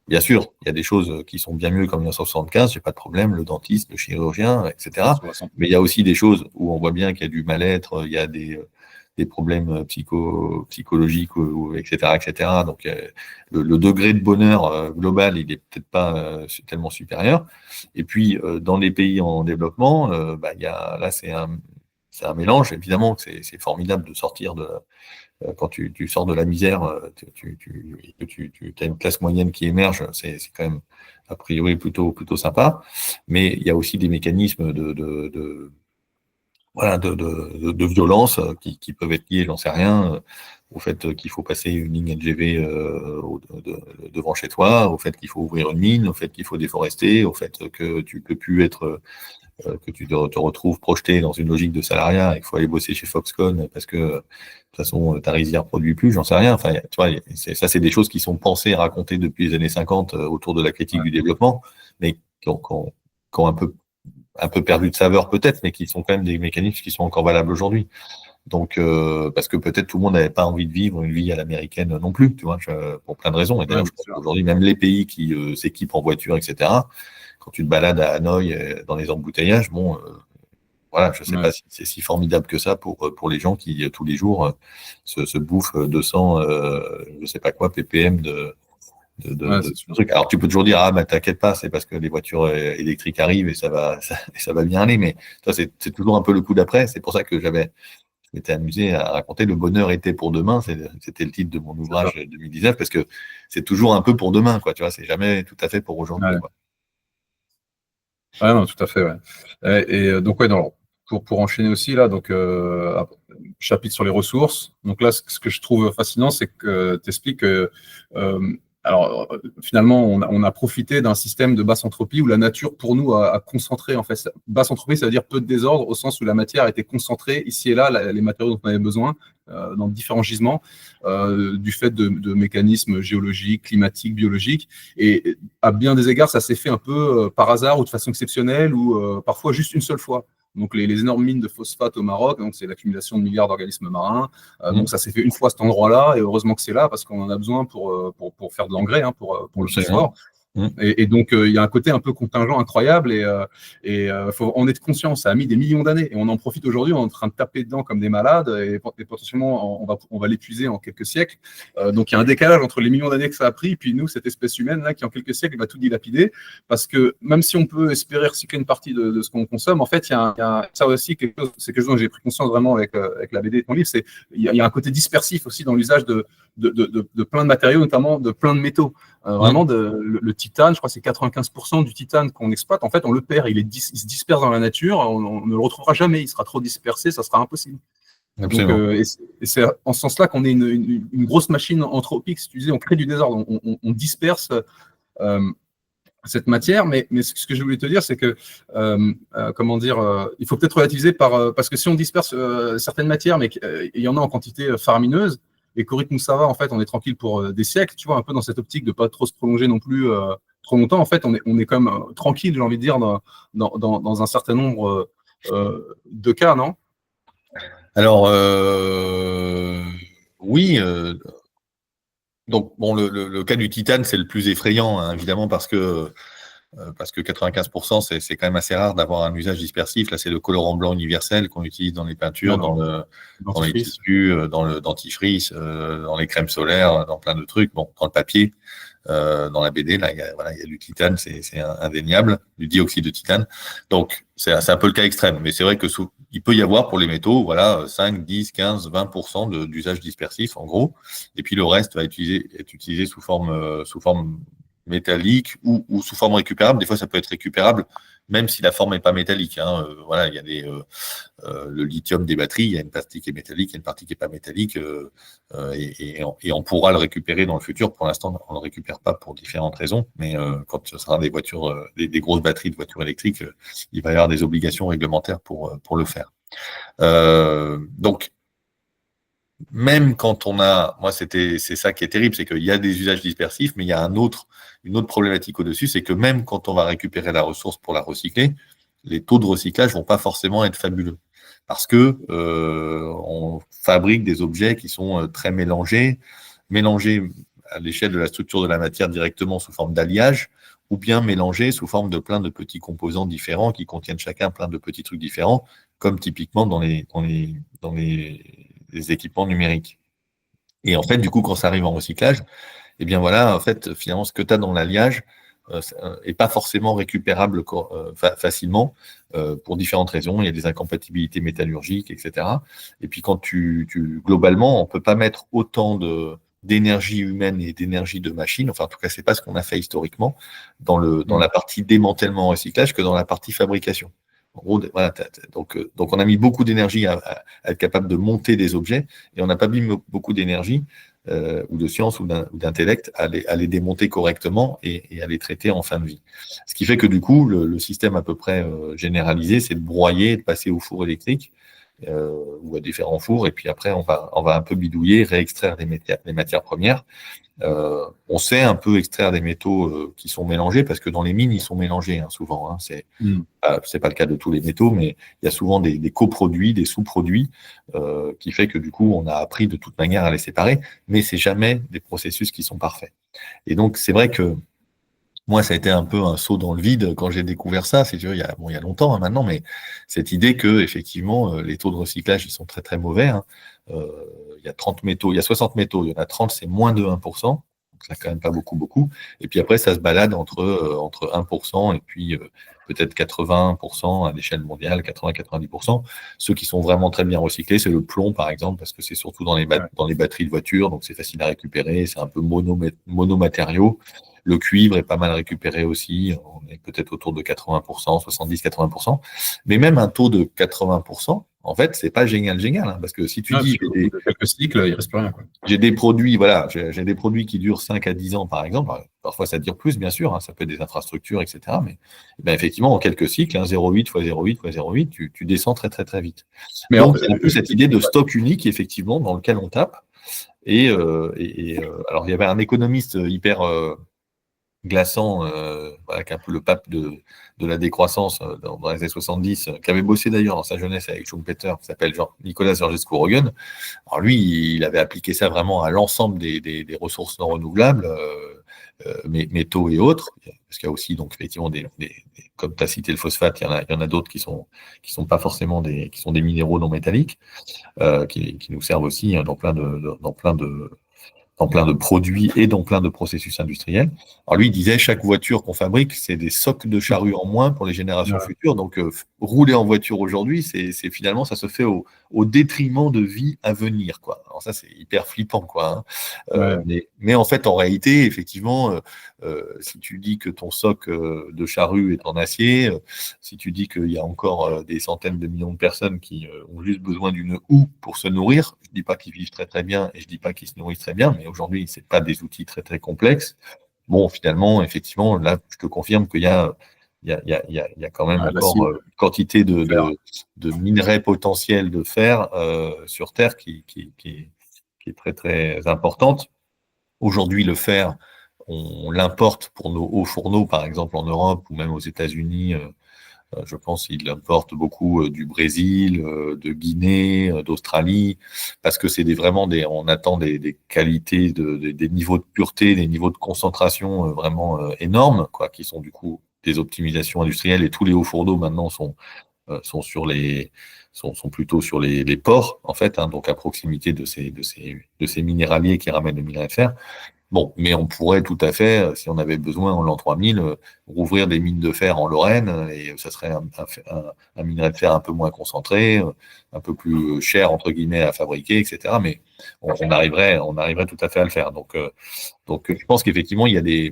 Bien sûr, il y a des choses qui sont bien mieux qu'en 1975, j'ai pas de problème, le dentiste, le chirurgien, etc. Mais il y a aussi des choses où on voit bien qu'il y a du mal-être, il y a des problèmes psychologiques, etc., etc. Donc, le degré de bonheur global, il est peut-être pas tellement supérieur. Et puis, dans les pays en développement, là, c'est un mélange. Évidemment, c'est formidable de sortir quand tu sors de la misère, tu as une classe moyenne qui émerge, c'est quand même a priori plutôt sympa. Mais il y a aussi des mécanismes de violence qui peuvent être liés, j'en sais rien, au fait qu'il faut passer une ligne LGV devant chez toi, au fait qu'il faut ouvrir une mine, au fait qu'il faut déforester, au fait que tu peux plus être que tu te retrouves projeté dans une logique de salariat et qu'il faut aller bosser chez Foxconn parce que de toute façon ta rizière produit plus, j'en sais rien. Enfin, tu vois, ça c'est des choses qui sont pensées et racontées depuis les années 50 autour de la critique du développement, mais qui ont un peu perdu de saveur peut-être, mais qui sont quand même des mécanismes qui sont encore valables aujourd'hui. Donc, parce que peut-être tout le monde n'avait pas envie de vivre une vie à l'américaine non plus, tu vois, pour plein de raisons. Et d'ailleurs, je pense qu'aujourd'hui, même les pays qui s'équipent en voiture, etc., quand tu te balades à Hanoï dans les embouteillages, voilà, je ne sais pas si c'est si formidable que ça pour les gens qui, tous les jours, se bouffent 200, je ne sais pas quoi, ppm de trucs. Alors, tu peux toujours dire, t'inquiète pas, c'est parce que les voitures électriques arrivent et ça va bien aller, mais ça, c'est toujours un peu le coup d'après. C'est pour ça que je m'étais amusé à raconter Le bonheur était pour demain. C'était le titre de mon ouvrage 2019, parce que c'est toujours un peu pour demain, quoi. Tu vois, c'est jamais tout à fait pour aujourd'hui. Ouais, non, tout à fait, ouais. Donc, ouais, pour enchaîner aussi, là, donc, chapitre sur les ressources. Donc là, ce que je trouve fascinant, c'est que tu expliques que, alors, finalement, on a profité d'un système de basse entropie où la nature, pour nous, a concentré, en fait. Basse entropie, ça veut dire peu de désordre, au sens où la matière était concentrée ici et là, les matériaux dont on avait besoin, dans différents gisements, du fait de mécanismes géologiques, climatiques, biologiques. Et à bien des égards, ça s'est fait un peu par hasard ou de façon exceptionnelle ou parfois juste une seule fois. Donc les énormes mines de phosphate au Maroc, donc c'est l'accumulation de milliards d'organismes marins. Donc ça s'est fait une fois à cet endroit-là, et heureusement que c'est là parce qu'on en a besoin pour faire de l'engrais, hein, pour le phosphore. Et donc, il y a un côté un peu contingent incroyable et faut en être conscient. Ça a mis des millions d'années et on en profite aujourd'hui. On est en train de taper dedans comme des malades et potentiellement, on va l'épuiser en quelques siècles. Donc, il y a un décalage entre les millions d'années que ça a pris et puis nous, cette espèce humaine-là, qui en quelques siècles va tout dilapider. Parce que même si on peut espérer recycler une partie de ce qu'on consomme, en fait, il y a ça aussi, c'est quelque chose dont j'ai pris conscience vraiment avec la BD de ton livre. Il y a un côté dispersif aussi dans l'usage de plein de matériaux, notamment de plein de métaux. Vraiment, le titane, je crois que c'est 95% du titane qu'on exploite, en fait, on le perd, il se disperse dans la nature, on ne le retrouvera jamais, il sera trop dispersé, ça sera impossible. Donc, et c'est en ce sens-là qu'on est une grosse machine anthropique, si tu disais, on crée du désordre, on disperse cette matière, mais ce que je voulais te dire, c'est que, comment dire, il faut peut-être relativiser parce que si on disperse certaines matières, mais il y en a en quantité faramineuse, et qu'au rythme où ça va, en fait, on est tranquille pour des siècles, tu vois, un peu dans cette optique de ne pas trop se prolonger non plus trop longtemps. En fait, on est quand même tranquille, j'ai envie de dire, dans un certain nombre de cas, non? Alors, oui, Donc, bon, le cas du titane, c'est le plus effrayant, hein, évidemment, parce que 95%, c'est quand même assez rare d'avoir un usage dispersif. Là, c'est le colorant blanc universel qu'on utilise dans les peintures, dans les tissus, dans le dentifrice, dans les crèmes solaires, dans plein de trucs. Bon, dans le papier, dans la BD, là, il y a du titane, c'est indéniable, du dioxyde de titane. Donc, c'est un peu le cas extrême. Mais c'est vrai que il peut y avoir pour les métaux, voilà, 5, 10, 15, 20% d'usage dispersif, en gros. Et puis le reste va être utilisé sous forme métallique ou sous forme récupérable. Des fois, ça peut être récupérable, même si la forme n'est pas métallique, hein. Voilà, il y a le lithium des batteries, il y a une partie qui est métallique, il y a une partie qui n'est pas métallique, et on pourra le récupérer dans le futur. Pour l'instant, on ne le récupère pas pour différentes raisons, mais quand ce sera des voitures, des grosses batteries de voitures électriques, il va y avoir des obligations réglementaires pour le faire. Donc, même quand c'est ça qui est terrible, c'est qu'il y a des usages dispersifs, mais il y a une autre problématique au-dessus, c'est que même quand on va récupérer la ressource pour la recycler, les taux de recyclage vont pas forcément être fabuleux. Parce que on fabrique des objets qui sont très mélangés à l'échelle de la structure de la matière directement sous forme d'alliage, ou bien mélangés sous forme de plein de petits composants différents qui contiennent chacun plein de petits trucs différents, comme typiquement dans les équipements numériques. Et en fait, du coup, quand ça arrive en recyclage, eh bien voilà, en fait, finalement, ce que tu as dans l'alliage n'est pas forcément récupérable facilement pour différentes raisons. Il y a des incompatibilités métallurgiques, etc. Et puis quand globalement, on ne peut pas mettre autant d'énergie humaine et d'énergie de machine, enfin en tout cas, c'est pas ce qu'on a fait historiquement dans la partie démantèlement recyclage que dans la partie fabrication. En gros, voilà, donc on a mis beaucoup d'énergie à être capable de monter des objets et on n'a pas mis beaucoup d'énergie ou de science ou d'intellect à les démonter correctement et à les traiter en fin de vie. Ce qui fait que du coup, le système à peu près généralisé, c'est de broyer et de passer au four électrique ou à différents fours, et puis après, on va un peu bidouiller, réextraire les matières premières. On sait un peu extraire des métaux qui sont mélangés, parce que dans les mines, ils sont mélangés souvent. C'est pas le cas de tous les métaux, mais il y a souvent des coproduits, des sous-produits, qui fait que du coup, on a appris de toute manière à les séparer, mais c'est jamais des processus qui sont parfaits. Et donc, c'est vrai que moi, ça a été un peu un saut dans le vide quand j'ai découvert ça. Si tu veux, il y a longtemps maintenant, mais cette idée que effectivement les taux de recyclage ils sont très très mauvais. Il y a 30 métaux, il y a 60 métaux, il y en a 30, c'est moins de 1%. Donc ça quand même pas beaucoup. Et puis après, ça se balade entre 1% et puis peut-être 80% à l'échelle mondiale, 80-90%. Ceux qui sont vraiment très bien recyclés, c'est le plomb par exemple, parce que c'est surtout dans les batteries de voitures, donc c'est facile à récupérer, c'est un peu monomatériaux. Le cuivre est pas mal récupéré aussi, on est peut-être autour de 80%, 70-80%. Mais même un taux de 80%, en fait, c'est pas génial, parce que si tu dis quelques cycles, il reste plus rien, quoi. J'ai des produits qui durent 5 à 10 ans, par exemple. Parfois, ça dure plus, bien sûr, ça peut être des infrastructures, etc. Mais effectivement, en quelques cycles, 0,8 x 0,8 x 0,8, tu descends très, très, très vite. Mais donc, c'est un peu cette idée de stock unique, effectivement, dans lequel on tape. Alors, il y avait un économiste hyper glaçant, qui est un peu le pape de la décroissance dans les années 70, qui avait bossé d'ailleurs dans sa jeunesse avec Schumpeter, qui s'appelle Nicolas Georgescu-Roegen. Alors lui, il avait appliqué ça vraiment à l'ensemble des ressources non renouvelables, métaux et autres, parce qu'il y a aussi donc effectivement comme tu as cité le phosphate, il y en a d'autres qui sont pas forcément qui sont des minéraux non métalliques, qui nous servent aussi dans plein de produits et dans plein de processus industriels. Alors lui, il disait, chaque voiture qu'on fabrique, c'est des socs de charrue en moins pour les générations futures. Donc, rouler en voiture aujourd'hui, c'est finalement, ça se fait au détriment de vie à venir, quoi. Alors ça, c'est hyper flippant, quoi. Mais en fait, en réalité, effectivement, si tu dis que ton soc de charrue est en acier, si tu dis qu'il y a encore des centaines de millions de personnes qui ont juste besoin d'une houe pour se nourrir, je ne dis pas qu'ils vivent très très bien et je ne dis pas qu'ils se nourrissent très bien, mais aujourd'hui, ce n'est pas des outils très très complexes. Bon, finalement, effectivement, là, je te confirme qu'il y a quand même encore une quantité de minerais potentiels de fer sur Terre qui est très très importante. Aujourd'hui, le fer, on l'importe pour nos hauts fourneaux, par exemple en Europe ou même aux États-Unis, Je pense qu'il importe beaucoup du Brésil, de Guinée, d'Australie, parce que c'est on attend des qualités, des niveaux de pureté, des niveaux de concentration vraiment énormes, quoi, qui sont du coup des optimisations industrielles, et tous les hauts fours d'eau maintenant sont sont plutôt sur les ports, en fait, hein, donc à proximité de ces minéraliers qui ramènent le minerai de fer. Bon, mais on pourrait tout à fait, si on avait besoin en l'an 3000, rouvrir des mines de fer en Lorraine, et ça serait un minerai de fer un peu moins concentré, un peu plus cher, entre guillemets, à fabriquer, etc. Mais on arriverait tout à fait à le faire. Donc je pense qu'effectivement, il y a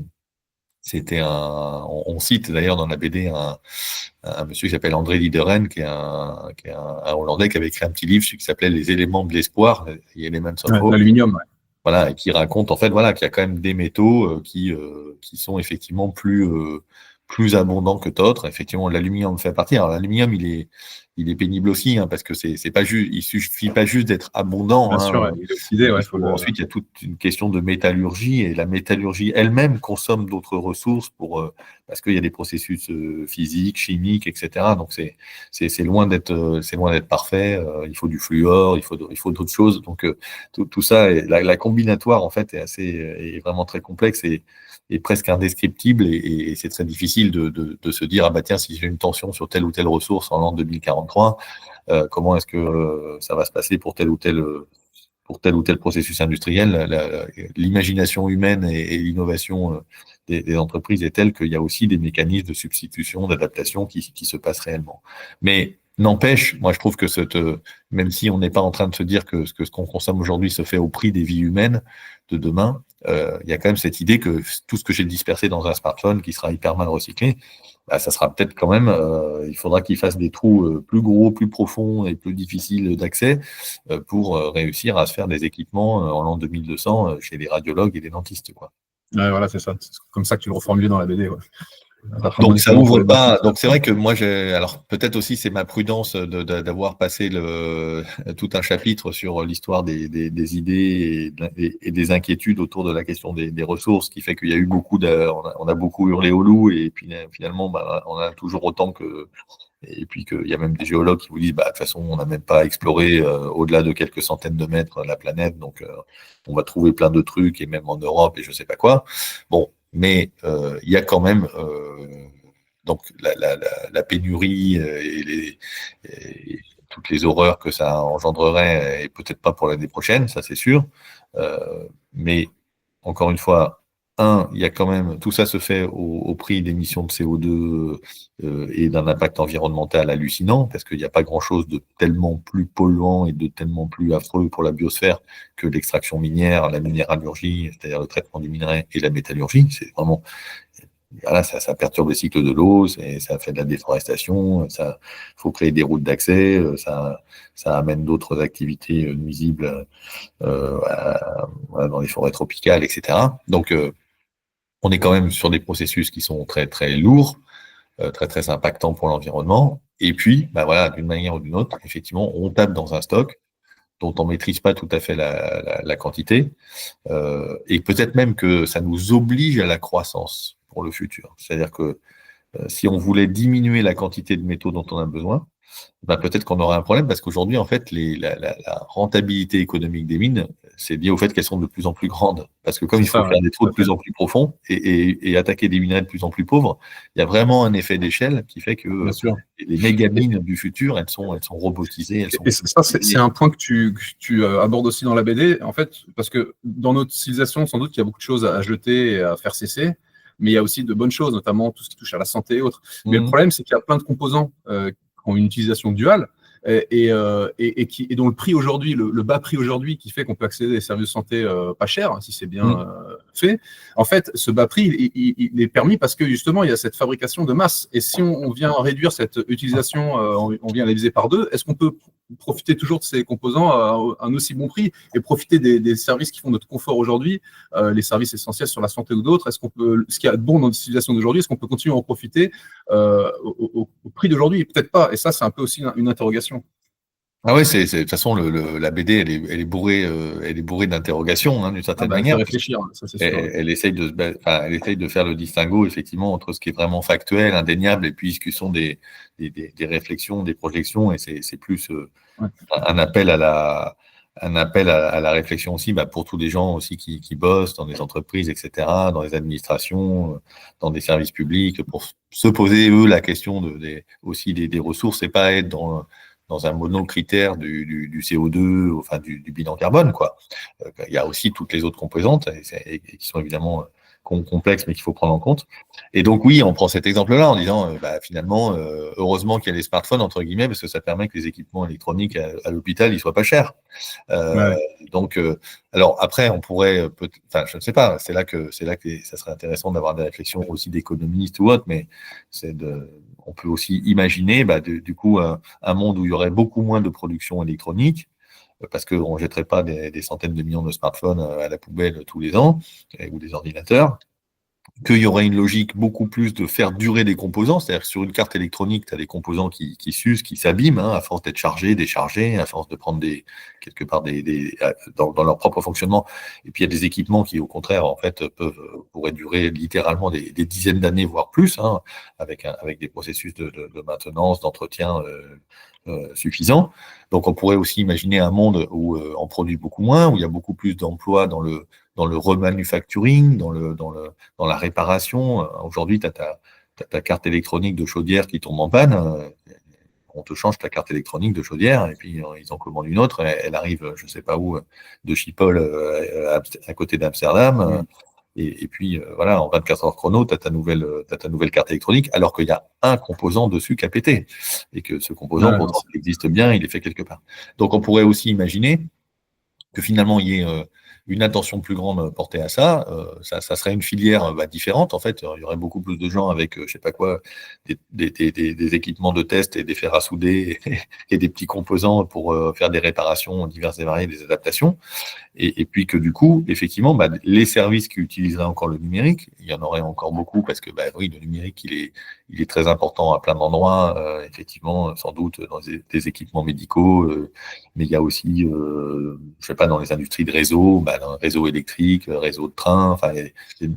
on cite d'ailleurs dans la BD un monsieur qui s'appelle André Lideren, qui est un Hollandais qui avait écrit un petit livre qui s'appelait Les éléments de l'espoir, The Elements of Hope. L'aluminium, ouais. Voilà, et qui raconte en fait voilà qu'il y a quand même des métaux qui sont effectivement plus abondants que d'autres. Effectivement, l'aluminium fait partie. Alors l'aluminium, il est pénible aussi, hein, parce que c'est pas juste, il suffit pas juste d'être abondant. Bien sûr, il est oxydé. Ouais, ensuite, il y a toute une question de métallurgie, et la métallurgie elle-même consomme d'autres ressources parce qu'il y a des processus physiques, chimiques, etc. Donc c'est loin d'être parfait. Il faut du fluor, il faut d'autres choses. Donc tout ça, la combinatoire en fait est vraiment très complexe et presque indescriptible, et c'est très difficile de se dire, ah bah tiens, si j'ai une tension sur telle ou telle ressource en l'an 2043, comment est-ce que ça va se passer pour tel ou tel processus industriel. L'imagination humaine et l'innovation des entreprises est telle qu'il y a aussi des mécanismes de substitution, d'adaptation qui se passent réellement. Mais n'empêche, moi je trouve que même si on n'est pas en train de se dire que ce qu'on consomme aujourd'hui se fait au prix des vies humaines de demain, il y a quand même cette idée que tout ce que j'ai dispersé dans un smartphone qui sera hyper mal recyclé, bah, ça sera peut-être quand même, il faudra qu'il fasse des trous plus gros, plus profonds et plus difficiles d'accès pour réussir à se faire des équipements en l'an 2200 chez les radiologues et les dentistes, quoi. Ouais, voilà, c'est ça. C'est comme ça que tu le reformules dans la BD. Ouais. Donc ça ouvre pas. Donc c'est vrai que moi alors peut-être aussi c'est ma prudence d'avoir passé tout un chapitre sur l'histoire des idées et des inquiétudes autour de la question des ressources, qui fait qu'il y a eu on a beaucoup hurlé au loup, et puis finalement bah, on a toujours autant et puis qu'il y a même des géologues qui vous disent bah de toute façon on n'a même pas exploré au-delà de quelques centaines de mètres la planète, donc on va trouver plein de trucs, et même en Europe et je sais pas quoi. Bon. Mais il y a quand même donc la pénurie et toutes les horreurs que ça engendrerait, et peut-être pas pour l'année prochaine, ça c'est sûr. Mais encore une fois, il y a quand même, tout ça se fait au prix d'émissions de CO2 et d'un impact environnemental hallucinant, parce qu'il n'y a pas grand-chose de tellement plus polluant et de tellement plus affreux pour la biosphère que l'extraction minière, la minéralurgie, c'est-à-dire le traitement du minerai, et la métallurgie. C'est vraiment, voilà, ça perturbe le cycle de l'eau, ça fait de la déforestation, ça faut créer des routes d'accès, ça amène d'autres activités nuisibles dans les forêts tropicales, etc. Donc on est quand même sur des processus qui sont très très lourds, très très impactants pour l'environnement. Et puis, bah voilà, d'une manière ou d'une autre, effectivement, on tape dans un stock dont on maîtrise pas tout à fait la quantité, et peut-être même que ça nous oblige à la croissance pour le futur. C'est-à-dire que si on voulait diminuer la quantité de métaux dont on a besoin, bah peut-être qu'on aurait un problème, parce qu'aujourd'hui, en fait, la rentabilité économique des mines, c'est lié au fait qu'elles sont de plus en plus grandes. Parce que comme il faut faire des trous de plus en plus profonds et attaquer des minerais de plus en plus pauvres, il y a vraiment un effet d'échelle qui fait que les méga mines du futur, elles sont robotisées. Et ça, c'est un point que tu abordes aussi dans la BD, en fait, parce que dans notre civilisation, sans doute, il y a beaucoup de choses à jeter et à faire cesser. Mais il y a aussi de bonnes choses, notamment tout ce qui touche à la santé et autres. Mais le problème, c'est qu'il y a plein de composants qui ont une utilisation duale et dont le prix aujourd'hui, le bas prix aujourd'hui, qui fait qu'on peut accéder à des services de santé pas chers, si c'est bien fait. En fait, ce bas prix, il est permis parce que justement, il y a cette fabrication de masse. Et si on vient réduire cette utilisation, on vient la diviser par deux, est-ce qu'on peut profiter toujours de ces composants à un aussi bon prix et profiter des services qui font notre confort aujourd'hui, les services essentiels sur la santé ou d'autres? Est-ce qu'on peut, ce qui est bon dans notre civilisation d'aujourd'hui, est-ce qu'on peut continuer à en profiter au prix d'aujourd'hui? Peut-être pas. Et ça, c'est un peu aussi une interrogation. Ah ouais, de toute façon, la BD, elle est bourrée d'interrogations, hein, d'une certaine Elle fait manière. réfléchir, ça c'est sûr. Elle essaye elle essaye de faire le distinguo, effectivement, entre ce qui est vraiment factuel, indéniable, et puis ce qui sont des réflexions, des projections, et c'est plus Ouais. un appel à la réflexion aussi, pour tous les gens aussi qui bossent dans des entreprises, etc., dans les administrations, dans des services publics, pour se poser, eux, la question aussi des ressources, et pas être dans un monocritère du CO2, enfin du bilan carbone, quoi. Il y a aussi toutes les autres composantes, et qui sont évidemment complexes, mais qu'il faut prendre en compte. Et donc, oui, on prend cet exemple-là en disant, finalement, heureusement qu'il y a les smartphones, entre guillemets, parce que ça permet que les équipements électroniques à l'hôpital, ils soient pas chers. Euh, Ouais. donc, alors après, on pourrait, enfin, je ne sais pas, c'est là que ça serait intéressant d'avoir des réflexions aussi d'économistes ou autres, mais on peut aussi imaginer, du coup, un monde où il y aurait beaucoup moins de production électronique, parce qu'on ne jetterait pas des centaines de millions de smartphones à la poubelle tous les ans, ou des ordinateurs, qu'il y aurait une logique beaucoup plus de faire durer des composants, c'est-à-dire que sur une carte électronique, tu as des composants qui s'usent, qui s'abîment, hein, à force d'être chargés, déchargés, à force de prendre quelque part dans leur propre fonctionnement. Et puis il y a des équipements qui, au contraire, en fait, pourraient durer littéralement des dizaines d'années, voire plus, hein, avec des processus de maintenance, d'entretien suffisants. Donc on pourrait aussi imaginer un monde où on produit beaucoup moins, où il y a beaucoup plus d'emplois dans le remanufacturing, dans la réparation. Aujourd'hui, tu as ta carte électronique de chaudière qui tombe en panne. On te change ta carte électronique de chaudière, et puis ils en commandent une autre. Elle arrive, je ne sais pas où, de Schiphol à côté d'Amsterdam. Et puis, voilà, en 24 heures chrono, tu as ta nouvelle carte électronique, alors qu'il y a un composant dessus qui a pété. Et que ce composant, Ouais, non, pourtant, il existe bien, il est fait quelque part. Donc, on pourrait aussi imaginer que finalement, il y ait une attention plus grande portée à ça. Ça serait une filière différente. En fait, il y aurait beaucoup plus de gens avec, je sais pas quoi, des équipements de test et des fers à souder et des petits composants pour faire des réparations diverses et variées, des adaptations. Et puis que du coup, effectivement, les services qui utiliseraient encore le numérique, il y en aurait encore beaucoup parce que oui, le numérique, il est très important à plein d'endroits, effectivement, sans doute dans des équipements médicaux, mais il y a aussi, je sais pas, dans les industries de réseau, dans le réseau électrique, réseau de train, enfin, mais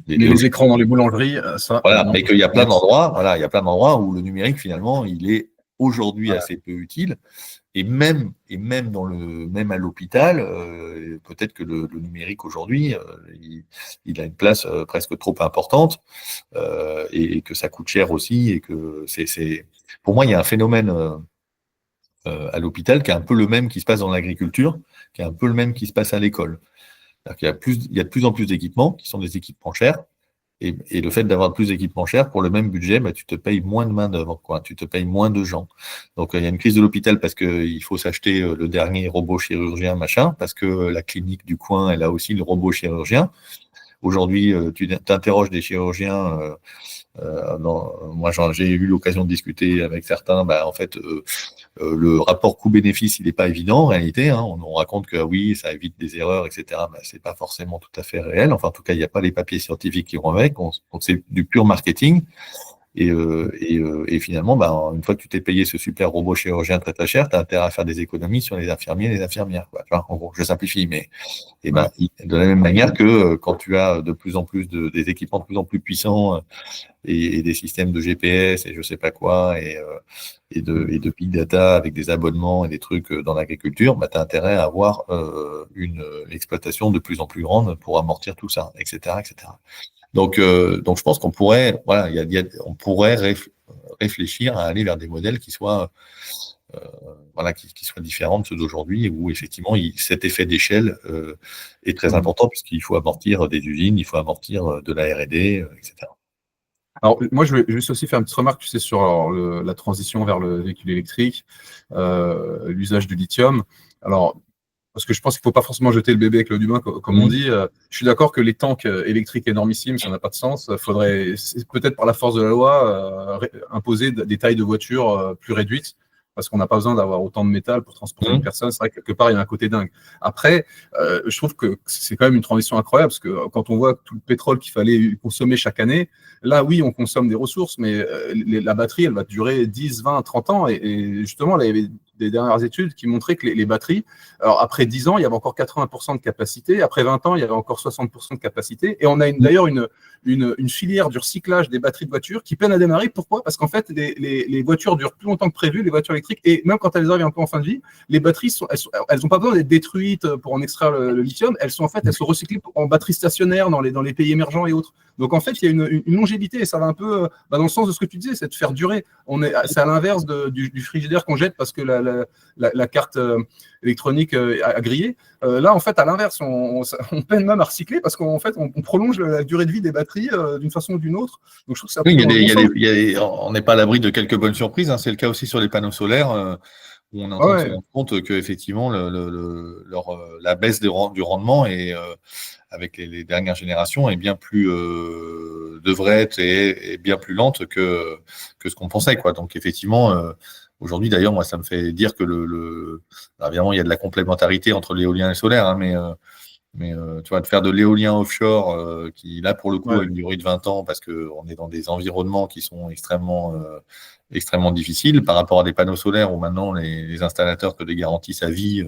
les écrans dans les boulangeries, ça, voilà, non. mais qu'il y a plein d'endroits, voilà, il y a plein d'endroits où le numérique, finalement, il est aujourd'hui assez peu utile. Et même même à l'hôpital, peut-être que le numérique aujourd'hui, il a une place presque trop importante, et que ça coûte cher aussi, et que pour moi, il y a un phénomène à l'hôpital qui est un peu le même qui se passe dans l'agriculture, qui est un peu le même qui se passe à l'école. Il y a de plus en plus d'équipements qui sont des équipements chers. Et le fait d'avoir plus d'équipements chers, pour le même budget, tu te payes moins de main-d'œuvre, quoi. Tu te payes moins de gens. Donc, il y a une crise de l'hôpital parce qu'il faut s'acheter le dernier robot chirurgien, machin, parce que la clinique du coin, elle a aussi le robot chirurgien. Aujourd'hui, tu t'interroges des chirurgiens. Moi, j'ai eu l'occasion de discuter avec certains. En fait, le rapport coût-bénéfice, il n'est pas évident en réalité, hein. On raconte que oui, ça évite des erreurs, etc. C'est pas forcément tout à fait réel. Enfin, en tout cas, il n'y a pas les papiers scientifiques qui vont avec. Donc, c'est du pur marketing. Et finalement, une fois que tu t'es payé ce super robot chirurgien très très cher, tu as intérêt à faire des économies sur les infirmiers et les infirmières, quoi. Tu vois, en gros, je simplifie, mais de la même manière que quand tu as de plus en plus des équipements de plus en plus puissants, et des systèmes de GPS et je sais pas quoi, et de big data avec des abonnements et des trucs dans l'agriculture, tu as intérêt à avoir une exploitation de plus en plus grande pour amortir tout ça, etc., etc. Donc je pense qu'on pourrait, voilà, on pourrait réfléchir à aller vers des modèles qui soient, voilà, qui soient différents de ceux d'aujourd'hui, où effectivement cet effet d'échelle est très important, puisqu'il faut amortir des usines, il faut amortir de la R&D, etc. Alors, moi, je vais juste aussi faire une petite remarque, tu sais, sur alors, la transition vers le véhicule électrique, l'usage du lithium. Alors, parce que je pense qu'il ne faut pas forcément jeter le bébé avec l'eau du bain, comme on dit. Je suis d'accord que les tanks électriques énormissimes, ça n'a pas de sens. Il faudrait, peut-être par la force de la loi, imposer des tailles de voitures plus réduites, parce qu'on n'a pas besoin d'avoir autant de métal pour transporter une personne. C'est vrai que quelque part, il y a un côté dingue. Après, je trouve que c'est quand même une transition incroyable, parce que quand on voit tout le pétrole qu'il fallait consommer chaque année, là, oui, on consomme des ressources, mais la batterie, elle va durer 10, 20, 30 ans. Et justement, là, il y avait des dernières études qui montraient que les batteries, alors après 10 ans, il y avait encore 80% de capacité, après 20 ans, il y avait encore 60% de capacité, et on a d'ailleurs une filière du recyclage des batteries de voitures qui peine à démarrer. Pourquoi? Parce qu'en fait, les voitures durent plus longtemps que prévu, les voitures électriques, et même quand elles arrivent un peu en fin de vie, les batteries, elles n'ont pas besoin d'être détruites pour en extraire le lithium, elles sont recyclées en batteries stationnaires dans les pays émergents et autres. Donc en fait, il y a une longévité, et ça va un peu dans le sens de ce que tu disais, c'est de faire durer. C'est à l'inverse du frigidaire qu'on jette parce que la carte électronique a grillé. Là, en fait, à l'inverse, on peine même à recycler parce qu'en fait, on prolonge la durée de vie des batteries d'une façon ou d'une autre. Donc je trouve que ça. Oui, on n'est pas à l'abri de quelques bonnes surprises, hein. C'est le cas aussi sur les panneaux solaires. Où on est en train de se rendre compte qu'effectivement, la baisse du rendement avec les dernières générations est bien plus devrait être et bien plus lente que ce qu'on pensait, quoi. Donc effectivement, aujourd'hui d'ailleurs, moi ça me fait dire que alors, évidemment il y a de la complémentarité entre l'éolien et le solaire, hein, mais tu vois, de faire de l'éolien offshore qui là pour le coup a une durée de 20 ans parce qu'on est dans des environnements qui sont extrêmement difficiles par rapport à des panneaux solaires où maintenant les installateurs te les garantissent à vie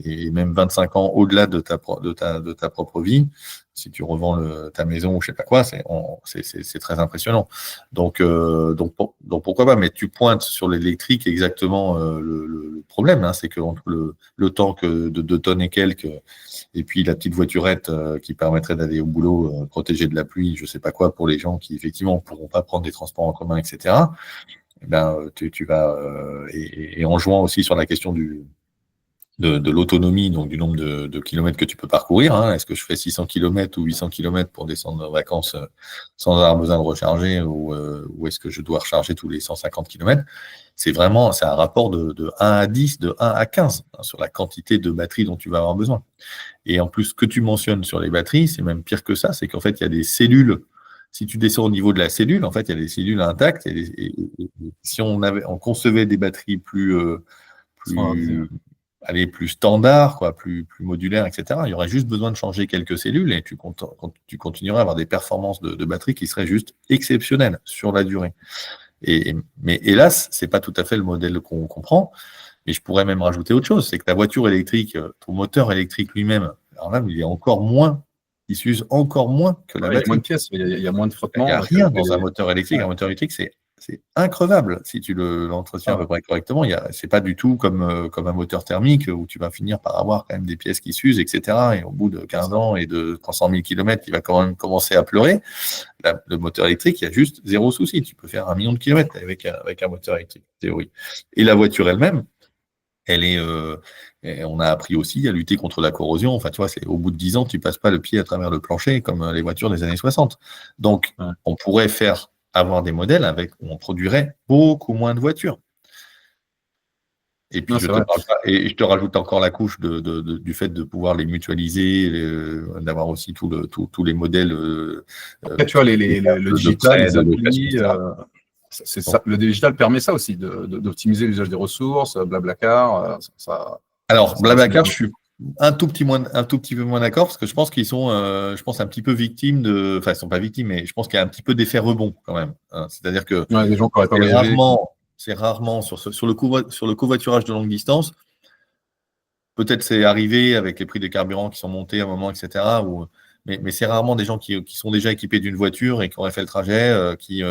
et même 25 ans au-delà de ta propre vie. Si tu revends ta maison ou je sais pas quoi, c'est très impressionnant. Donc pourquoi pas, mais tu pointes sur l'électrique exactement le problème, hein, c'est que entre le temps que de 2 tonnes et quelques et puis la petite voiturette qui permettrait d'aller au boulot protégée de la pluie, je sais pas quoi, pour les gens qui effectivement ne pourront pas prendre des transports en commun, etc. Eh ben, tu vas et en jouant aussi sur la question de l'autonomie, donc du nombre de kilomètres que tu peux parcourir, hein. Est-ce que je fais 600 kilomètres ou 800 kilomètres pour descendre en vacances sans avoir besoin de recharger ou est-ce que je dois recharger tous les 150 kilomètres? C'est un rapport de 1 à 10, de 1 à 15 hein, sur la quantité de batterie dont tu vas avoir besoin. Et en plus, ce que tu mentionnes sur les batteries, c'est même pire que ça, c'est qu'en fait, il y a des cellules. Si tu descends au niveau de la cellule, en fait, il y a des cellules intactes. Et si on concevait des batteries plus standards, quoi, plus modulaires, etc., il y aurait juste besoin de changer quelques cellules et tu continuerais à avoir des performances de batterie qui seraient juste exceptionnelles sur la durée. Mais hélas, c'est pas tout à fait le modèle qu'on comprend. Mais je pourrais même rajouter autre chose, c'est que ta voiture électrique, ton moteur électrique lui-même, alors là, il s'use encore moins que la batterie. Il y a moins de pièces, il y a moins de frottement. Il n'y a rien dans un moteur électrique. Un moteur électrique, c'est increvable si tu l'entretiens à peu près correctement. C'est pas du tout comme un moteur thermique où tu vas finir par avoir quand même des pièces qui s'usent, etc. Et au bout de 15 ans et de 300 000 km, il va quand même commencer à pleurer. Le moteur électrique, il y a juste zéro souci. Tu peux faire 1 million de kilomètres avec un moteur électrique, en théorie. Et la voiture elle-même, on a appris aussi à lutter contre la corrosion. Enfin, tu vois, au bout de 10 ans, tu passes pas le pied à travers le plancher comme les voitures des années 60. Donc, on pourrait avoir des modèles où on produirait beaucoup moins de voitures. Et puis, je te rajoute encore la couche du fait de pouvoir les mutualiser, d'avoir aussi tous les modèles. Après, tu vois, le digital, les applis, le digital permet ça aussi, d'optimiser l'usage des ressources, Blablacar. Alors, Blablacar, je suis un tout petit peu moins d'accord parce que je pense qu'ils sont, un petit peu victimes enfin, ils sont pas victimes, mais je pense qu'il y a un petit peu d'effet rebond quand même, hein. C'est-à-dire que les gens qui n'auraient pas c'est rarement sur le covoiturage de longue distance. Peut-être c'est arrivé avec les prix des carburants qui sont montés à un moment, etc. Mais c'est rarement des gens qui sont déjà équipés d'une voiture et qui auraient fait le trajet, qui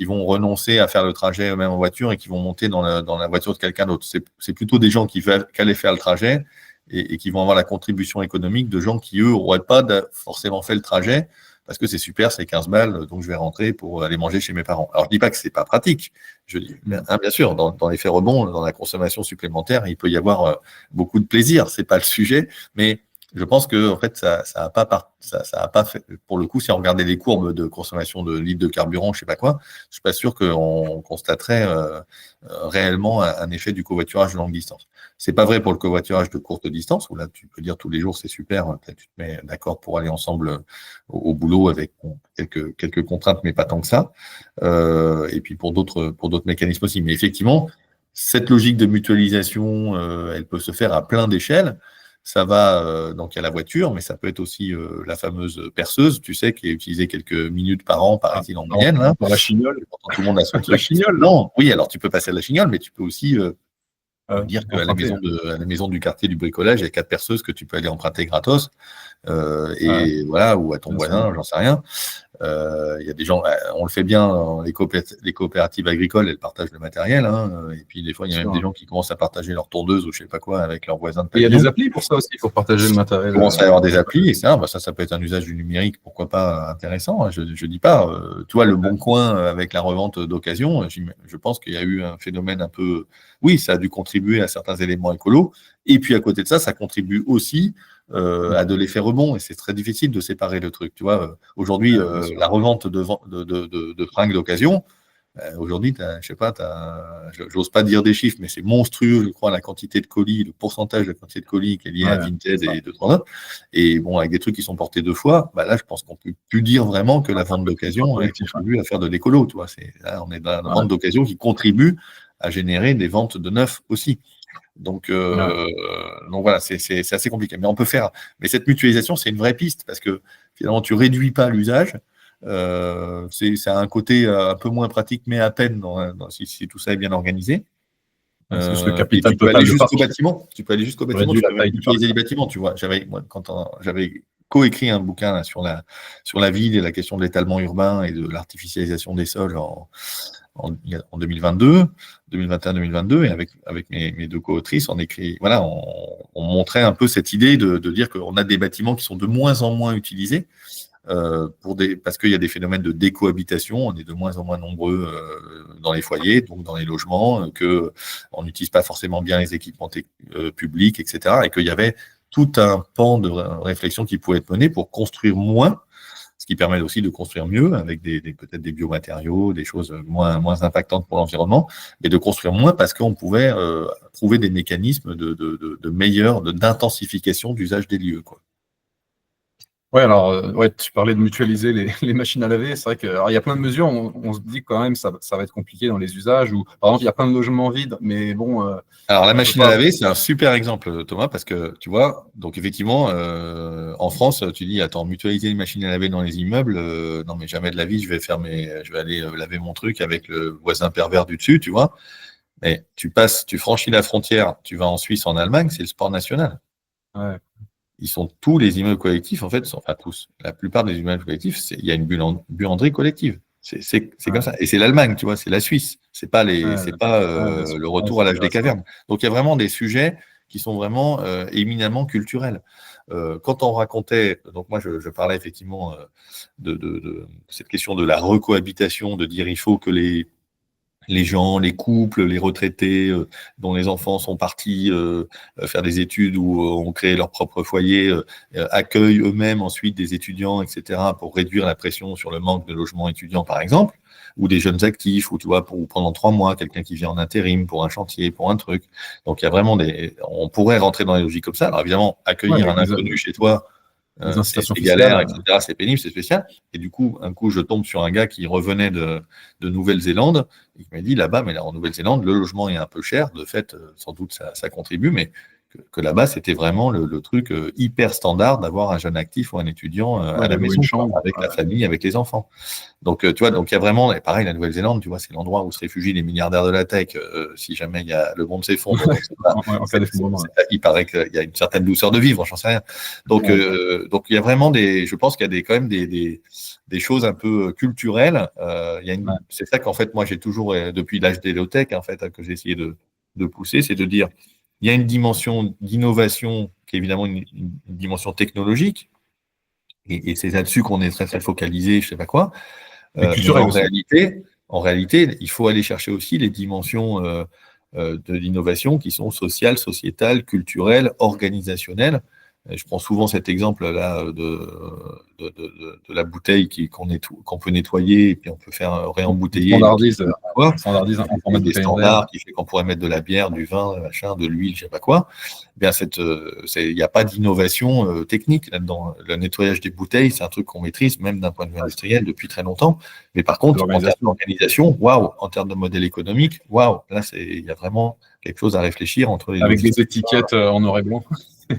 vont renoncer à faire le trajet eux-mêmes en voiture et qui vont monter dans la voiture de quelqu'un d'autre. C'est plutôt des gens qui allaient faire le trajet et qui vont avoir la contribution économique de gens qui, eux, n'auraient pas forcément fait le trajet parce que c'est super, c'est 15 balles, donc je vais rentrer pour aller manger chez mes parents. Alors, je ne dis pas que ce n'est pas pratique. Je dis, bien sûr, dans l'effet rebond, dans la consommation supplémentaire, il peut y avoir beaucoup de plaisir. Ce n'est pas le sujet, mais je pense que en fait, ça a pas fait. Pour le coup, si on regardait les courbes de consommation de litres de carburant, je sais pas quoi, je suis pas sûr qu'on constaterait réellement un effet du covoiturage de longue distance. C'est pas vrai pour le covoiturage de courte distance où là, tu peux dire tous les jours c'est super, tu te mets d'accord pour aller ensemble au boulot avec quelques contraintes, mais pas tant que ça. Et puis pour d'autres mécanismes aussi. Mais effectivement, cette logique de mutualisation, elle peut se faire à plein d'échelles. Ça va, donc il y a la voiture, mais ça peut être aussi la fameuse perceuse, tu sais, qui est utilisée quelques minutes par an, paraît-il, en moyenne. Pour la chignole. Tout le monde a son La chignole. Non, oui, alors tu peux passer à la chignole, mais tu peux aussi Dire qu'à la maison du quartier du bricolage, il y a 4 perceuses que tu peux aller emprunter gratos, voilà, ou à ton voisin, j'en sais rien. Il y a des gens, on le fait bien dans les coopératives agricoles, elles partagent le matériel, hein, et puis des fois, il y a même des gens qui commencent à partager leur tondeuse ou je sais pas quoi avec leurs voisins de Et il y pavillon. a des applis pour ça aussi, pour partager le matériel. Il commence à y avoir des applis, et ça peut être un usage du numérique, pourquoi pas intéressant, hein, je dis pas. Tu vois, le Bon Coin avec la revente d'occasion, je pense qu'il y a eu un phénomène un peu. Oui, ça a dû contribuer à certains éléments écolos, et puis à côté de ça, ça contribue aussi à de l'effet rebond, et c'est très difficile de séparer le truc. Tu vois, aujourd'hui, la revente de fringues d'occasion, aujourd'hui, je sais pas, j'ose pas dire des chiffres, mais c'est monstrueux, je crois, la quantité de colis, le pourcentage de la quantité de colis qui est lié à Vinted et 2-3 autres. Et bon, avec des trucs qui sont portés 2 fois, bah là, je pense qu'on peut plus dire vraiment que la vente d'occasion contribue à faire de l'écolo. Tu vois, là, on est dans la vente d'occasion qui contribue à générer des ventes de neuf aussi. Donc voilà, c'est assez compliqué. Mais on peut faire. Mais cette mutualisation, c'est une vraie piste parce que finalement, tu réduis pas l'usage. Ça a un côté un peu moins pratique, mais à peine si tout ça est bien organisé. C'est juste le capital tu peux aller jusqu'au bâtiment. Tu peux utiliser les bâtiments. Tu vois, quand j'avais coécrit un bouquin là, sur la ville et la question de l'étalement urbain et de l'artificialisation des sols en 2022, 2021-2022, et avec mes 2 co-autrices, on montrait un peu cette idée de dire qu'on a des bâtiments qui sont de moins en moins utilisés. Parce qu'il y a des phénomènes de décohabitation, on est de moins en moins nombreux dans les foyers, donc dans les logements, qu'on n'utilise pas forcément bien les équipements publics, etc. Et qu'il y avait tout un pan de réflexion qui pouvait être mené pour construire moins, ce qui permet aussi de construire mieux, avec peut-être des biomatériaux, des choses moins impactantes pour l'environnement, mais de construire moins parce qu'on pouvait trouver des mécanismes d'intensification d'usage des lieux, quoi. Ouais, alors, tu parlais de mutualiser les machines à laver. C'est vrai qu'il y a plein de mesures. On se dit quand même ça va être compliqué dans les usages. Ou, par exemple, il y a plein de logements vides, mais bon. Alors, la machine à laver, c'est un super exemple, Thomas, parce que tu vois, donc effectivement, en France, tu dis, attends, mutualiser les machines à laver dans les immeubles, non, mais jamais de la vie, je vais aller laver mon truc avec le voisin pervers du dessus, tu vois. Mais tu franchis la frontière, tu vas en Suisse, en Allemagne, c'est le sport national. Ouais. Tous les immeubles collectifs, en fait, enfin tous, la plupart des immeubles collectifs, il y a une buanderie collective. C'est comme ça. Et c'est l'Allemagne, tu vois, c'est la Suisse. C'est pas le retour à l'âge des cavernes. Donc il y a vraiment des sujets qui sont vraiment éminemment culturels. Quand on racontait, donc moi je parlais effectivement de cette question de la recohabitation, de dire il faut que les gens, les couples, les retraités dont les enfants sont partis faire des études ou ont créé leur propre foyer, accueillent eux-mêmes ensuite des étudiants, etc., pour réduire la pression sur le manque de logements étudiants, par exemple, ou des jeunes actifs, ou tu vois, pendant 3 mois, quelqu'un qui vient en intérim pour un chantier, pour un truc. Donc il y a vraiment on pourrait rentrer dans des logiques comme ça. Alors évidemment, accueillir un inconnu chez toi, c'est galère, etc., c'est pénible, c'est spécial. Et du coup, je tombe sur un gars qui revenait de Nouvelle-Zélande et qui m'a dit là-bas, mais là, en Nouvelle-Zélande, le logement est un peu cher. De fait, sans doute, ça contribue, mais que là-bas, c'était vraiment le truc hyper standard d'avoir un jeune actif ou un étudiant à la maison, avec la famille, avec les enfants. Donc, tu vois, donc il y a vraiment, et pareil, la Nouvelle-Zélande, tu vois, c'est l'endroit où se réfugient les milliardaires de la tech si jamais il y a le monde s'effondre. Il paraît qu'il y a une certaine douceur de vivre, j'en sais rien. Donc, il y a vraiment je pense qu'il y a quand même des choses un peu culturelles. C'est ça qu'en fait, moi, j'ai toujours, depuis l'âge des low-tech, en fait, que j'ai essayé de pousser, c'est de dire, il y a une dimension d'innovation qui est évidemment une dimension technologique, et c'est là-dessus qu'on est très, très focalisé, je ne sais pas quoi. Mais en réalité, il faut aller chercher aussi les dimensions de l'innovation qui sont sociales, sociétales, culturelles, organisationnelles. Je prends souvent cet exemple-là de la bouteille qu'on peut nettoyer et puis on peut faire réembouteiller. Standardise un format de des standards qui fait qu'on pourrait mettre de la bière, du vin, de l'huile, je sais pas quoi. Eh bien, il n'y a pas d'innovation technique là-dedans. Le nettoyage des bouteilles, c'est un truc qu'on maîtrise même d'un point de vue industriel depuis très longtemps. Mais par contre, en termes d'organisation, waouh, en termes de modèle économique, waouh, là, il y a vraiment quelque chose à réfléchir entre les avec des étiquettes en noir et blanc.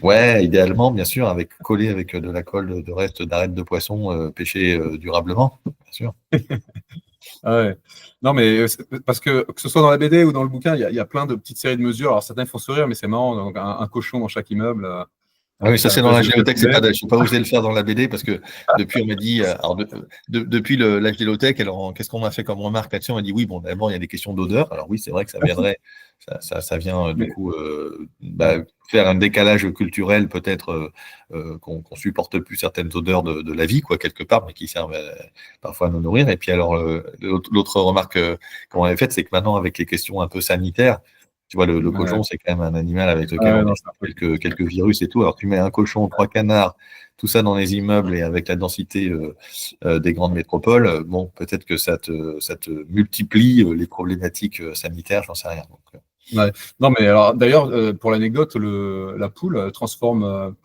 Ouais, idéalement, bien sûr, collé avec de la colle de reste d'arêtes de poisson pêchées durablement, bien sûr. Ah ouais. Non, mais parce que ce soit dans la BD ou dans le bouquin, il y a plein de petites séries de mesures. Alors, certains font sourire, mais c'est marrant. Donc, un cochon dans chaque immeuble. Ah oui, ça À la c'est dans place la de géothèque, c'est poulet. pas, je n'ai pas osé le faire dans la BD parce que depuis on m'a dit, alors depuis l'âge d'Élotech, alors qu'est-ce qu'on m'a fait comme remarque là-dessus? On m'a dit oui, bon d'abord il y a des questions d'odeur. Alors oui, c'est vrai que ça viendrait, ça vient du Mais, coup faire un décalage culturel peut-être qu'on supporte plus certaines odeurs de la vie quoi quelque part, mais qui servent parfois à nous nourrir. Et puis alors l'autre remarque qu'on avait faite, c'est que maintenant avec les questions un peu sanitaires. Tu vois, le ouais, cochon, c'est quand même un animal avec lequel ouais, on non, a c'est un peu quelques virus et tout. Alors, tu mets un cochon, 3 canards, tout ça dans les immeubles et avec la densité des grandes métropoles, bon, peut-être que ça te multiplie les problématiques sanitaires, j'en sais rien. Donc, ouais. Non, mais alors, d'ailleurs, pour l'anecdote, la poule transforme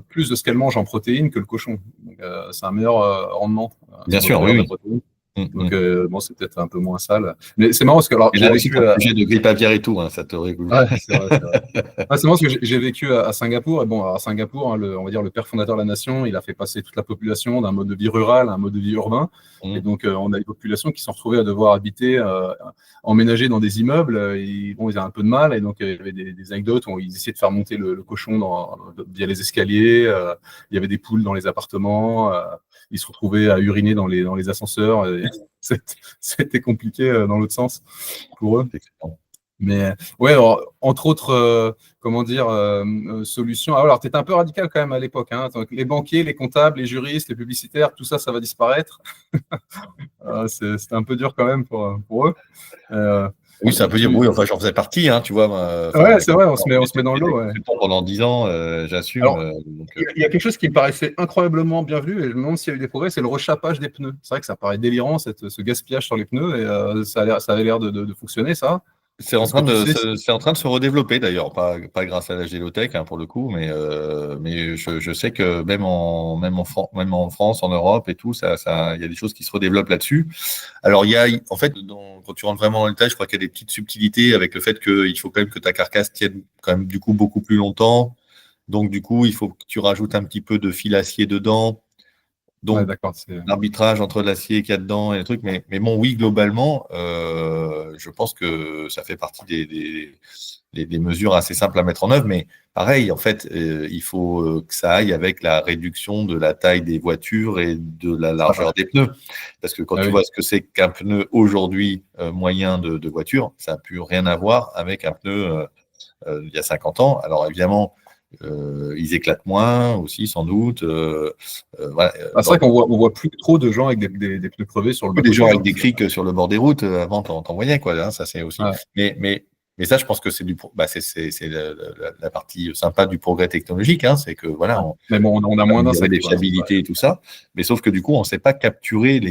plus de ce qu'elle mange en protéines que le cochon. Donc, c'est un meilleur rendement bien sur la sûr, oui, valeur des oui. protéines. Mm. Donc, bon, c'est peut-être un peu moins sale. Mais c'est marrant parce que alors, Et j'ai là aussi, vécu tu as un sujet de grippe aviaire et tout, hein, ça te rigole. ouais, c'est vrai, c'est vrai. Ah, c'est marrant parce que j'ai vécu à Singapour. Et bon, à Singapour, hein, on va dire le père fondateur de la nation, il a fait passer toute la population d'un mode de vie rural à un mode de vie urbain. Et donc, on a des populations qui se sont retrouvées à devoir habiter, emménager dans des immeubles. Et, bon, ils avaient un peu de mal. Et donc, il y avait des anecdotes où ils essayaient de faire monter le cochon via les escaliers. Il y avait des poules dans les appartements. Ils se retrouvaient à uriner dans les ascenseurs. Et c'était compliqué dans l'autre sens pour eux. Mais ouais, alors, entre autres, comment dire, solutions. Ah, alors, tu étais un peu radical quand même à l'époque. Hein. Donc, les banquiers, les comptables, les juristes, les publicitaires, tout ça, ça va disparaître. C'était un peu dur quand même pour eux. Euh, Oui, c'est un peu dire, tu... oui, enfin, j'en faisais partie, hein, tu vois. Ouais, Enfin, c'est vrai, on se met dans l'eau. Ouais. pendant 10 ans, j'assume. Alors, il y a quelque chose qui me paraissait incroyablement bien vu, et je me demande s'il y a eu des progrès, c'est le rechapage des pneus. C'est vrai que ça paraît délirant, ce gaspillage sur les pneus, et ça avait l'air de fonctionner, ça. Est-ce que tu sais C'est en train de se redévelopper d'ailleurs, pas grâce à la gélotech hein, pour le coup, mais je sais que même en France, en Europe et tout, il y a des choses qui se redéveloppent là-dessus. Alors en fait, quand tu rentres vraiment dans le détail, je crois qu'il y a des petites subtilités avec le fait qu'il faut quand même que ta carcasse tienne quand même du coup beaucoup plus longtemps. Donc du coup, il faut que tu rajoutes un petit peu de fil acier dedans. Ouais, Donc d'accord. l'arbitrage entre l'acier qu'il y a dedans et le truc. Mais bon, oui, globalement, je pense que ça fait partie des mesures assez simples à mettre en œuvre. Mais pareil, en fait, il faut que ça aille avec la réduction de la taille des voitures et de la largeur des pneus. Parce que quand Ah tu oui. vois ce que c'est qu'un pneu aujourd'hui moyen de voiture, ça n'a plus rien à voir avec un pneu il y a 50 ans. Alors évidemment, ils éclatent moins aussi, sans doute. Voilà. C'est vrai qu'on voit plus trop de gens avec des pneus crevés sur le Oui, des gens bas-côté. avec Hein. des criques sur le bord des routes, avant, t'en voyais, quoi. Hein, ça, c'est aussi. Ouais. Mais ça, je pense que c'est c'est la partie sympa du progrès technologique. Hein, c'est que, voilà, Mais bon, on a on moins amélioré d'insectes, les quoi. fiabilités et tout ça. Mais sauf que, du coup, on ne sait pas capturer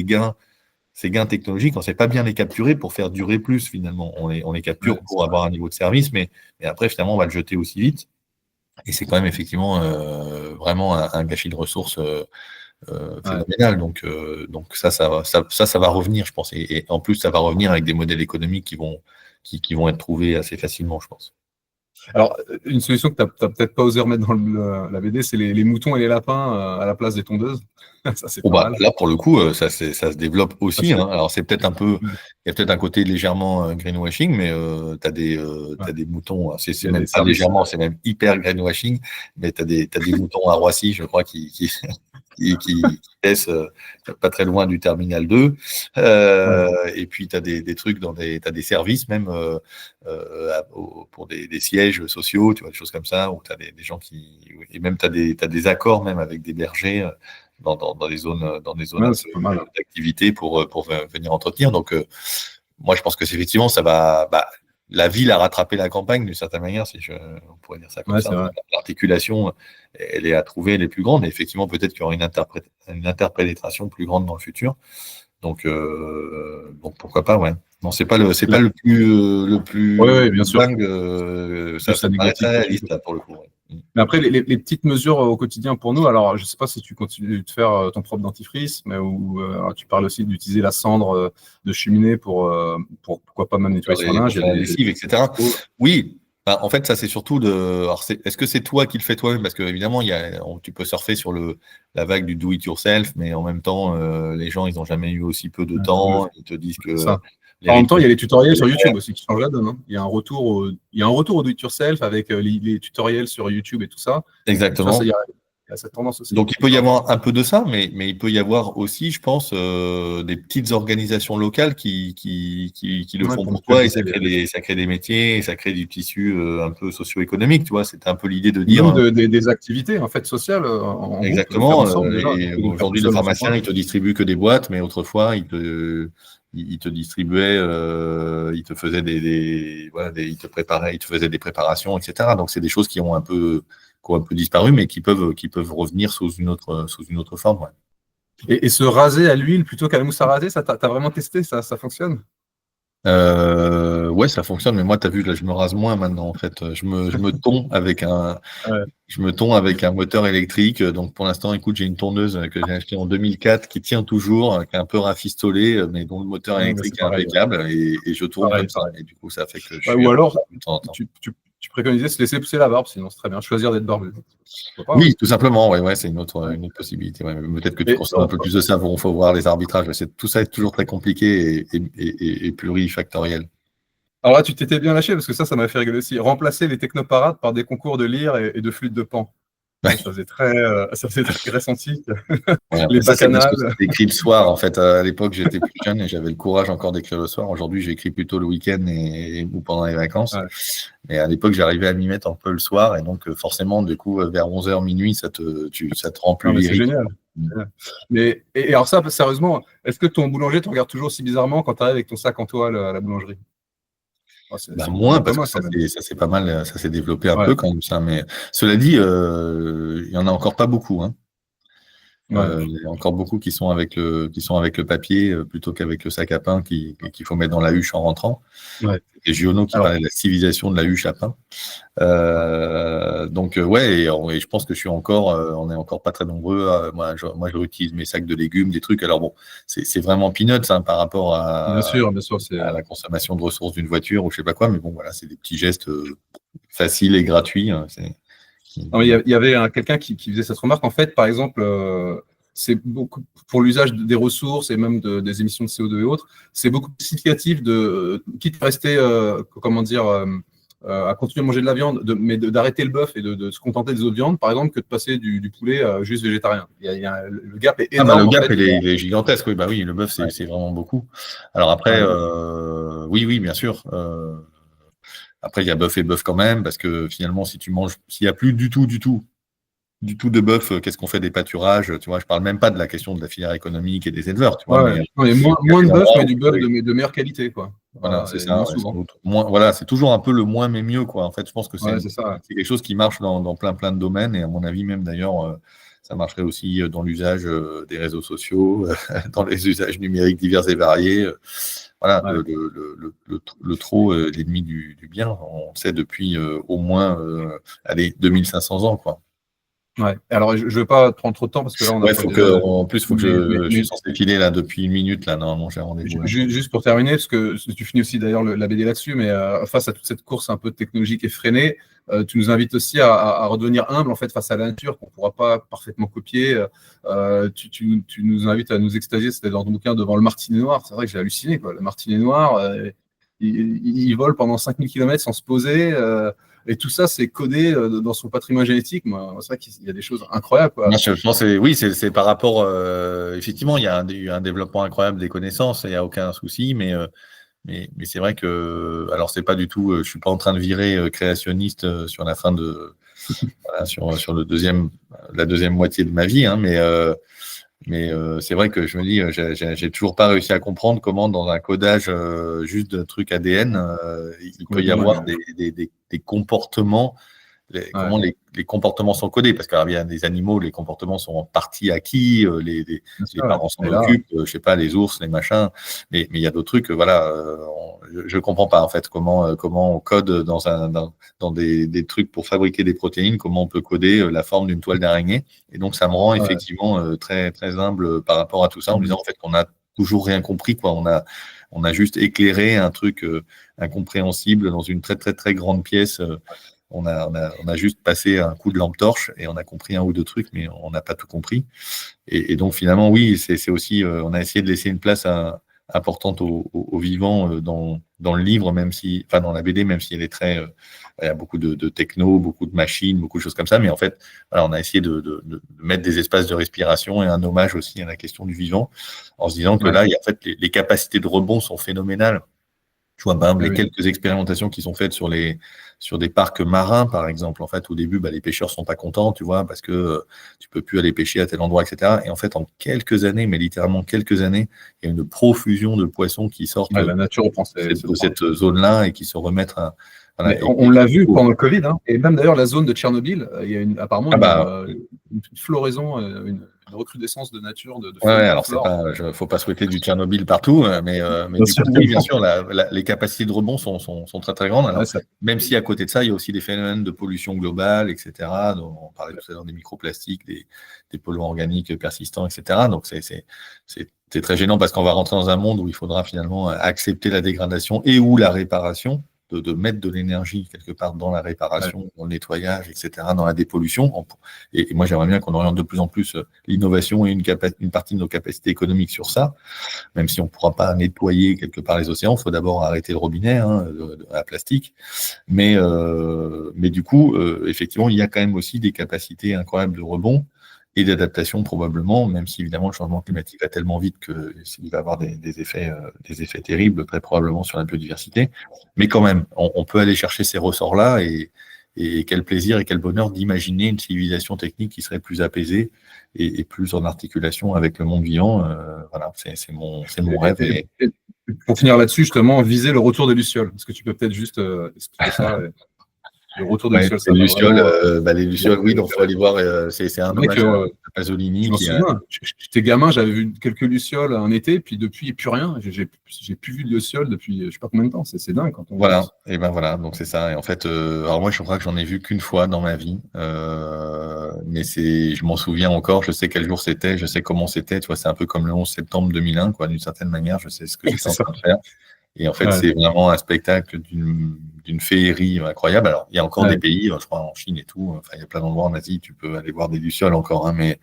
ces gains technologiques, on ne sait pas bien les capturer pour faire durer plus, finalement. On les capture Ouais, pour avoir un niveau de service, mais après, finalement, on va le jeter aussi vite. Et c'est quand même, effectivement, vraiment un gâchis de ressources. ouais. Phénoménal. Donc ça va revenir, je pense. Et en plus, ça va revenir avec des modèles économiques qui vont être trouvés assez facilement, je pense. Alors, une solution que tu n'as peut-être pas osé remettre dans la BD, c'est les moutons et les lapins à la place des tondeuses. Ça, c'est Bon, pas bah, mal. là, pour le coup, ça se développe Ça, aussi. Hein. Alors, c'est peut-être il y a peut-être un côté légèrement greenwashing, mais tu as ouais. des moutons, Il c'est y a des même pas services. légèrement, c'est même hyper greenwashing, mais tu as des moutons à Roissy, je crois, qui laissent pas très loin du terminal 2. Ouais. Et puis, tu as des trucs t'as des services même pour des sièges sociaux, tu vois, des choses comme ça, où tu as des gens et même tu as des accords même avec des bergers dans des zones Ouais, un c'est peu pas mal. d'activité pour venir entretenir. Donc, moi, je pense que effectivement, ça va. La ville a rattrapé la campagne d'une certaine manière, si on pourrait dire ça comme Ouais, ça. c'est vrai. L'articulation, elle est à trouver, elle est plus grande. Et effectivement, peut-être qu'il y aura une interpénétration plus grande dans le futur. Donc pourquoi pas, ouais. Non, c'est pas le Oui, plus ouais, bien sûr. dingue. Plus Ça me paraît très anecdotique possible. réaliste là, pour le coup. Ouais. Mais après, les petites mesures au quotidien pour nous, alors je ne sais pas si tu continues de faire ton propre dentifrice, mais tu parles aussi d'utiliser la cendre de cheminée pour pourquoi pas même nettoyer son linge. Pour faire la Il y a des lessive, etc. tutos. Oui, Bah, en fait, ça, c'est surtout de. Alors, est-ce que c'est toi qui le fais toi-même? Parce que évidemment, tu peux surfer sur la vague du do it yourself, mais en même temps, les gens, ils n'ont jamais eu aussi peu de temps. Ils te disent C'est que ça. les En même temps, rythmes. il y a les tutoriels sur YouTube aussi qui changent la donne, hein. Il y a un retour au do-it-yourself avec les tutoriels sur YouTube et tout ça. Donc ça, Exactement. il y a cette tendance aussi. Donc, il peut y avoir un peu de ça, mais il peut y avoir aussi, je pense, des petites organisations locales qui le Ouais, font pour pour toi et mutualiser ça crée des métiers et ça crée du tissu un peu socio-économique, tu vois. C'était un peu l'idée de ou dire, même des activités en fait sociales en groupe, faire exactement, en sorte déjà et de ne faire tout aujourd'hui, le seul dans son pharmacien, coin. il te distribue que des boîtes, mais autrefois, il te distribuait, il te faisait voilà, il te préparait, il te faisait des préparations, etc. Donc, c'est des choses qui ont un peu disparu, mais qui peuvent revenir sous une autre forme. Ouais. Et se raser à l'huile plutôt qu'à la mousse à raser, ça, t'as vraiment testé, ça fonctionne? Ouais, ça fonctionne, mais moi, tu as vu, là, je me rase moins maintenant, en fait. Je me tonds Ouais. avec un moteur électrique. Donc, pour l'instant, écoute, j'ai une tondeuse que j'ai achetée en 2004 qui tient toujours, qui est un peu rafistolée, mais dont le moteur Ouais, mais électrique c'est est pareil. impeccable et je tourne Pareil, comme ça. pareil. Et du coup, ça fait que je Ouais, suis ou alors, de temps en temps. tu préconisais se laisser pousser la barbe, sinon c'est très bien. Choisir d'être barbu. Pourquoi pas, hein. Oui, tout simplement, ouais, c'est Ouais. une autre possibilité. Ouais. Peut-être que tu Et, consommes un peu plus de ça, il faut voir les arbitrages. Tout ça est toujours très compliqué et plurifactoriel. alors là, tu t'étais bien lâché parce que ça m'a fait rigoler aussi. Remplacer les technoparades par des concours de lyre et de flûte de pan. Ouais, ça faisait très Grèce antique. Ouais, Les après ça, c'est parce que bacchanales. j'écris le soir. En fait, à l'époque, j'étais plus jeune et j'avais le courage encore d'écrire le soir. Aujourd'hui, j'écris plutôt le week-end ou pendant les vacances. Ouais. Mais à l'époque, j'arrivais à m'y mettre un peu le soir. Et donc, forcément, du coup, vers 11h, minuit, ça te rend plus Non, mais c'est lyrique. génial. Mais, et alors ça, sérieusement, est-ce que ton boulanger te regarde toujours aussi bizarrement quand tu arrives avec ton sac en toile à la boulangerie? Oh, Bah, c'est beaucoup moins moins, parce que commun quand même. ça s'est pas mal, ça s'est développé un Ouais, peu quand même, ça. Mais cela dit, il y en a encore pas beaucoup, hein. ouais, Il y a encore beaucoup qui sont avec le papier plutôt qu'avec le sac à pain qu'il faut mettre dans la huche en rentrant. ouais. Et Giono qui Alors, parlait de la civilisation de la huche à pain. Donc ouais, et je pense que on est encore pas très nombreux. Moi, je réutilise mes sacs de légumes, des trucs. Alors bon, c'est vraiment peanuts hein, par rapport bien sûr, c'est. à la consommation de ressources d'une voiture ou je sais pas quoi. Mais bon, voilà, c'est des petits gestes faciles et gratuits. Hein, Non, mais il y avait quelqu'un qui faisait cette remarque. En fait, par exemple, c'est beaucoup pour l'usage des ressources et même des émissions de CO2 et autres, c'est beaucoup plus significatif quitte à rester, comment dire, à continuer à manger de la viande, mais d'arrêter le bœuf et de se contenter des autres viandes, par exemple, que de passer du poulet juste végétarien. Le gap est Ah bah le énorme en gap fait. il est gigantesque, oui, bah oui, le bœuf Ouais, c'est vraiment beaucoup. Alors après, ouais, oui, bien sûr. Après, il y a bœuf et bœuf quand même, parce que finalement, si tu manges, s'il n'y a plus du tout de bœuf, qu'est-ce qu'on fait des pâturages? Tu vois, je parle même pas de la question de la filière économique et des éleveurs, tu vois, ouais. mais Non, mais il y a moins de des bœuf, endroits mais où du bœuf de meilleure qualité, quoi. voilà, Voilà, c'est et ça, moins ouais, souvent. voilà, c'est toujours un peu le moins mais mieux, quoi. En fait, je pense que Ouais, c'est ça. Ouais. c'est quelque chose qui marche dans plein de domaines, et à mon avis, même d'ailleurs, ça marcherait aussi dans l'usage des réseaux sociaux, dans les usages numériques divers et variés. Voilà, Ouais. le trop est l'ennemi du bien. On le sait depuis au moins allez, 2500 ans, quoi. Ouais. Alors, je ne veux pas te prendre trop de temps parce que là, on Ouais, approche déjà de. en plus, faut que je suis censé filer là depuis une minute, là, normalement, j'ai un rendez-vous là. Juste pour terminer, parce que tu finis aussi d'ailleurs la BD là-dessus, mais face à toute cette course un peu technologique effrénée, tu nous invites aussi à redevenir humble en fait face à la nature qu'on ne pourra pas parfaitement copier. Tu nous invites à nous extasier, c'était dans ton bouquin, devant le martinet noir. C'est vrai que j'ai halluciné, quoi. Le martinet noir, il vole pendant 5000 km sans se poser. Et tout ça, c'est codé dans son patrimoine génétique. C'est vrai qu'il y a des choses incroyables, Moi, quoi. je pense que oui, c'est par rapport. Effectivement, il y a eu un développement incroyable des connaissances, il n'y a aucun souci, mais c'est vrai que. Alors, c'est pas du tout. Je suis pas en train de virer créationniste sur la fin de. Voilà, sur la deuxième moitié de ma vie, hein, mais c'est vrai que je me dis, j'ai toujours pas réussi à comprendre comment, dans un codage juste de trucs ADN, C'est il peut y complètement dingue, avoir hein. des comportements Ouais, comment les comportements sont codés, parce qu'il y a des animaux, les comportements sont en partie acquis, bien les sûr. parents s'en Et là, occupent, je sais pas, les ours, les machins, mais il y a d'autres trucs, voilà, je comprends pas en fait comment on code dans des trucs pour fabriquer des protéines, comment on peut coder la forme d'une toile d'araignée, et donc ça me rend ouais. effectivement très très humble par rapport à tout ça, en me disant en fait qu'on a toujours rien compris, quoi. On a juste éclairé un truc incompréhensible dans une très, très, très grande pièce. On a juste passé un coup de lampe torche et on a compris un ou deux trucs, mais on n'a pas tout compris. Et donc, finalement, oui, c'est aussi, on a essayé de laisser une place importante au vivant dans le livre, même si, enfin, dans la BD, même si elle est très, il y a beaucoup de techno, beaucoup de machines, beaucoup de choses comme ça. Mais en fait, voilà, on a essayé de mettre des espaces de respiration et un hommage aussi à la question du vivant, en se disant que là, en fait, les capacités de rebond sont phénoménales. Tu vois, par exemple, les quelques expérimentations qui sont faites sur des parcs marins, par exemple. En fait, au début, les pêcheurs sont pas contents, tu vois, parce que tu peux plus aller pêcher à tel endroit, etc. Et en fait, en quelques années, mais littéralement quelques années, il y a une profusion de poissons qui sortent la nature reprend de cette zone-là et qui se remettent à… Voilà, on l'a vu pendant le Covid, hein. Et même d'ailleurs la zone de Tchernobyl, il y a apparemment une floraison, une recrudescence de nature, de ouais, alors flore. faut pas souhaiter du Tchernobyl partout, mais du coup, oui, bien sûr, les capacités de rebond sont très très grandes. Alors, même si à côté de ça, il y a aussi des phénomènes de pollution globale, etc. Donc, on parlait tout à l'heure des microplastiques, des polluants organiques persistants, etc. Donc c'est très gênant parce qu'on va rentrer dans un monde où il faudra finalement accepter la dégradation et ou la réparation. De mettre de l'énergie quelque part dans la réparation, dans le nettoyage, etc., dans la dépollution. Et moi, j'aimerais bien qu'on oriente de plus en plus l'innovation et une partie de nos capacités économiques sur ça, même si on ne pourra pas nettoyer quelque part les océans. Il faut d'abord arrêter le robinet de la plastique. Mais du coup, effectivement, il y a quand même aussi des capacités incroyables de rebond et d'adaptation probablement, même si évidemment le changement climatique va tellement vite qu'il va avoir des effets terribles, très probablement sur la biodiversité. Mais quand même, on peut aller chercher ces ressorts-là et quel plaisir et quel bonheur d'imaginer une civilisation technique qui serait plus apaisée et plus en articulation avec le monde vivant. Voilà, c'est mon rêve. Et pour finir là-dessus, justement, viser le retour des lucioles. Est-ce que tu peux peut-être juste expliquer ça le retour des lucioles, les lucioles, oui, donc il faut aller voir, c'est un hommage à Pasolini. Je m'en souviens, j'étais gamin, j'avais vu quelques lucioles un été, puis depuis, plus rien. J'ai plus vu de lucioles depuis je sais pas combien de temps. C'est dingue quand on Voilà, et ben voilà, donc c'est ça. Et en fait, alors moi, je crois que j'en ai vu qu'une fois dans ma vie, mais je m'en souviens encore, je sais quel jour c'était, je sais comment c'était, tu vois, c'est un peu comme le 11 septembre 2001, quoi, d'une certaine manière, je sais ce que j'étais en train de faire. Et en fait, c'est vraiment un spectacle d'une féerie incroyable. Alors, il y a encore des pays, je crois en Chine et tout, enfin, il y a plein d'endroits en Asie, tu peux aller voir des lucioles encore, mais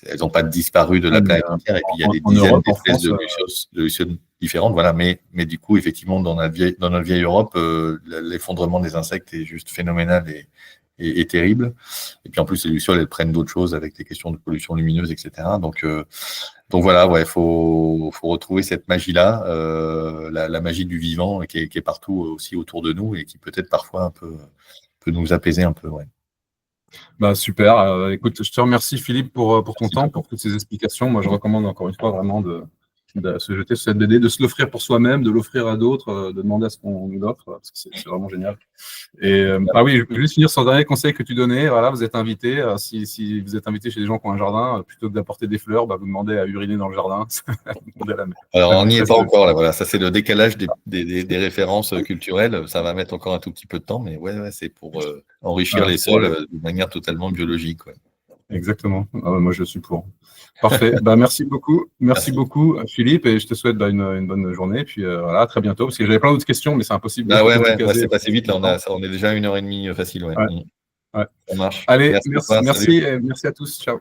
elles n'ont pas disparu de la planète entière. Et puis, il y a des dizaines d'espèces de lucioles différentes. Voilà. Mais du coup, effectivement, dans notre vieille Europe, l'effondrement des insectes est juste phénoménal et terrible. Et puis, en plus, les lucioles, elles prennent d'autres choses avec les questions de pollution lumineuse, etc. Donc voilà, ouais, faut retrouver cette magie-là, la magie du vivant qui est partout aussi autour de nous et qui peut-être parfois un peu peut nous apaiser un peu. Ouais. Bah super. Écoute, je te remercie Philippe pour ton temps, pour toutes ces explications. Moi, je recommande encore une fois vraiment de se jeter sur cette BD, de se l'offrir pour soi-même, de l'offrir à d'autres, de demander à ce qu'on nous l'offre, parce que c'est vraiment génial. Et oui, je vais juste finir sur le dernier conseil que tu donnais. Voilà, vous êtes invité. Si vous êtes invité chez des gens qui ont un jardin, plutôt que d'apporter des fleurs, vous demandez à uriner dans le jardin. Alors, on n'y est pas encore là. Voilà, ça c'est le décalage des références culturelles. Ça va mettre encore un tout petit peu de temps, mais ouais, c'est pour enrichir les sols de manière totalement biologique. Ouais. Exactement. Moi, je suis pour. Parfait. Merci beaucoup. Merci beaucoup, Philippe, et je te souhaite une bonne journée. Puis voilà, à très bientôt. Parce que j'avais plein d'autres questions, mais c'est impossible. C'est passé vite. Là, on est déjà à 1h30 facile. Ouais. Ouais. Ça marche. Allez, merci et merci à tous. Ciao.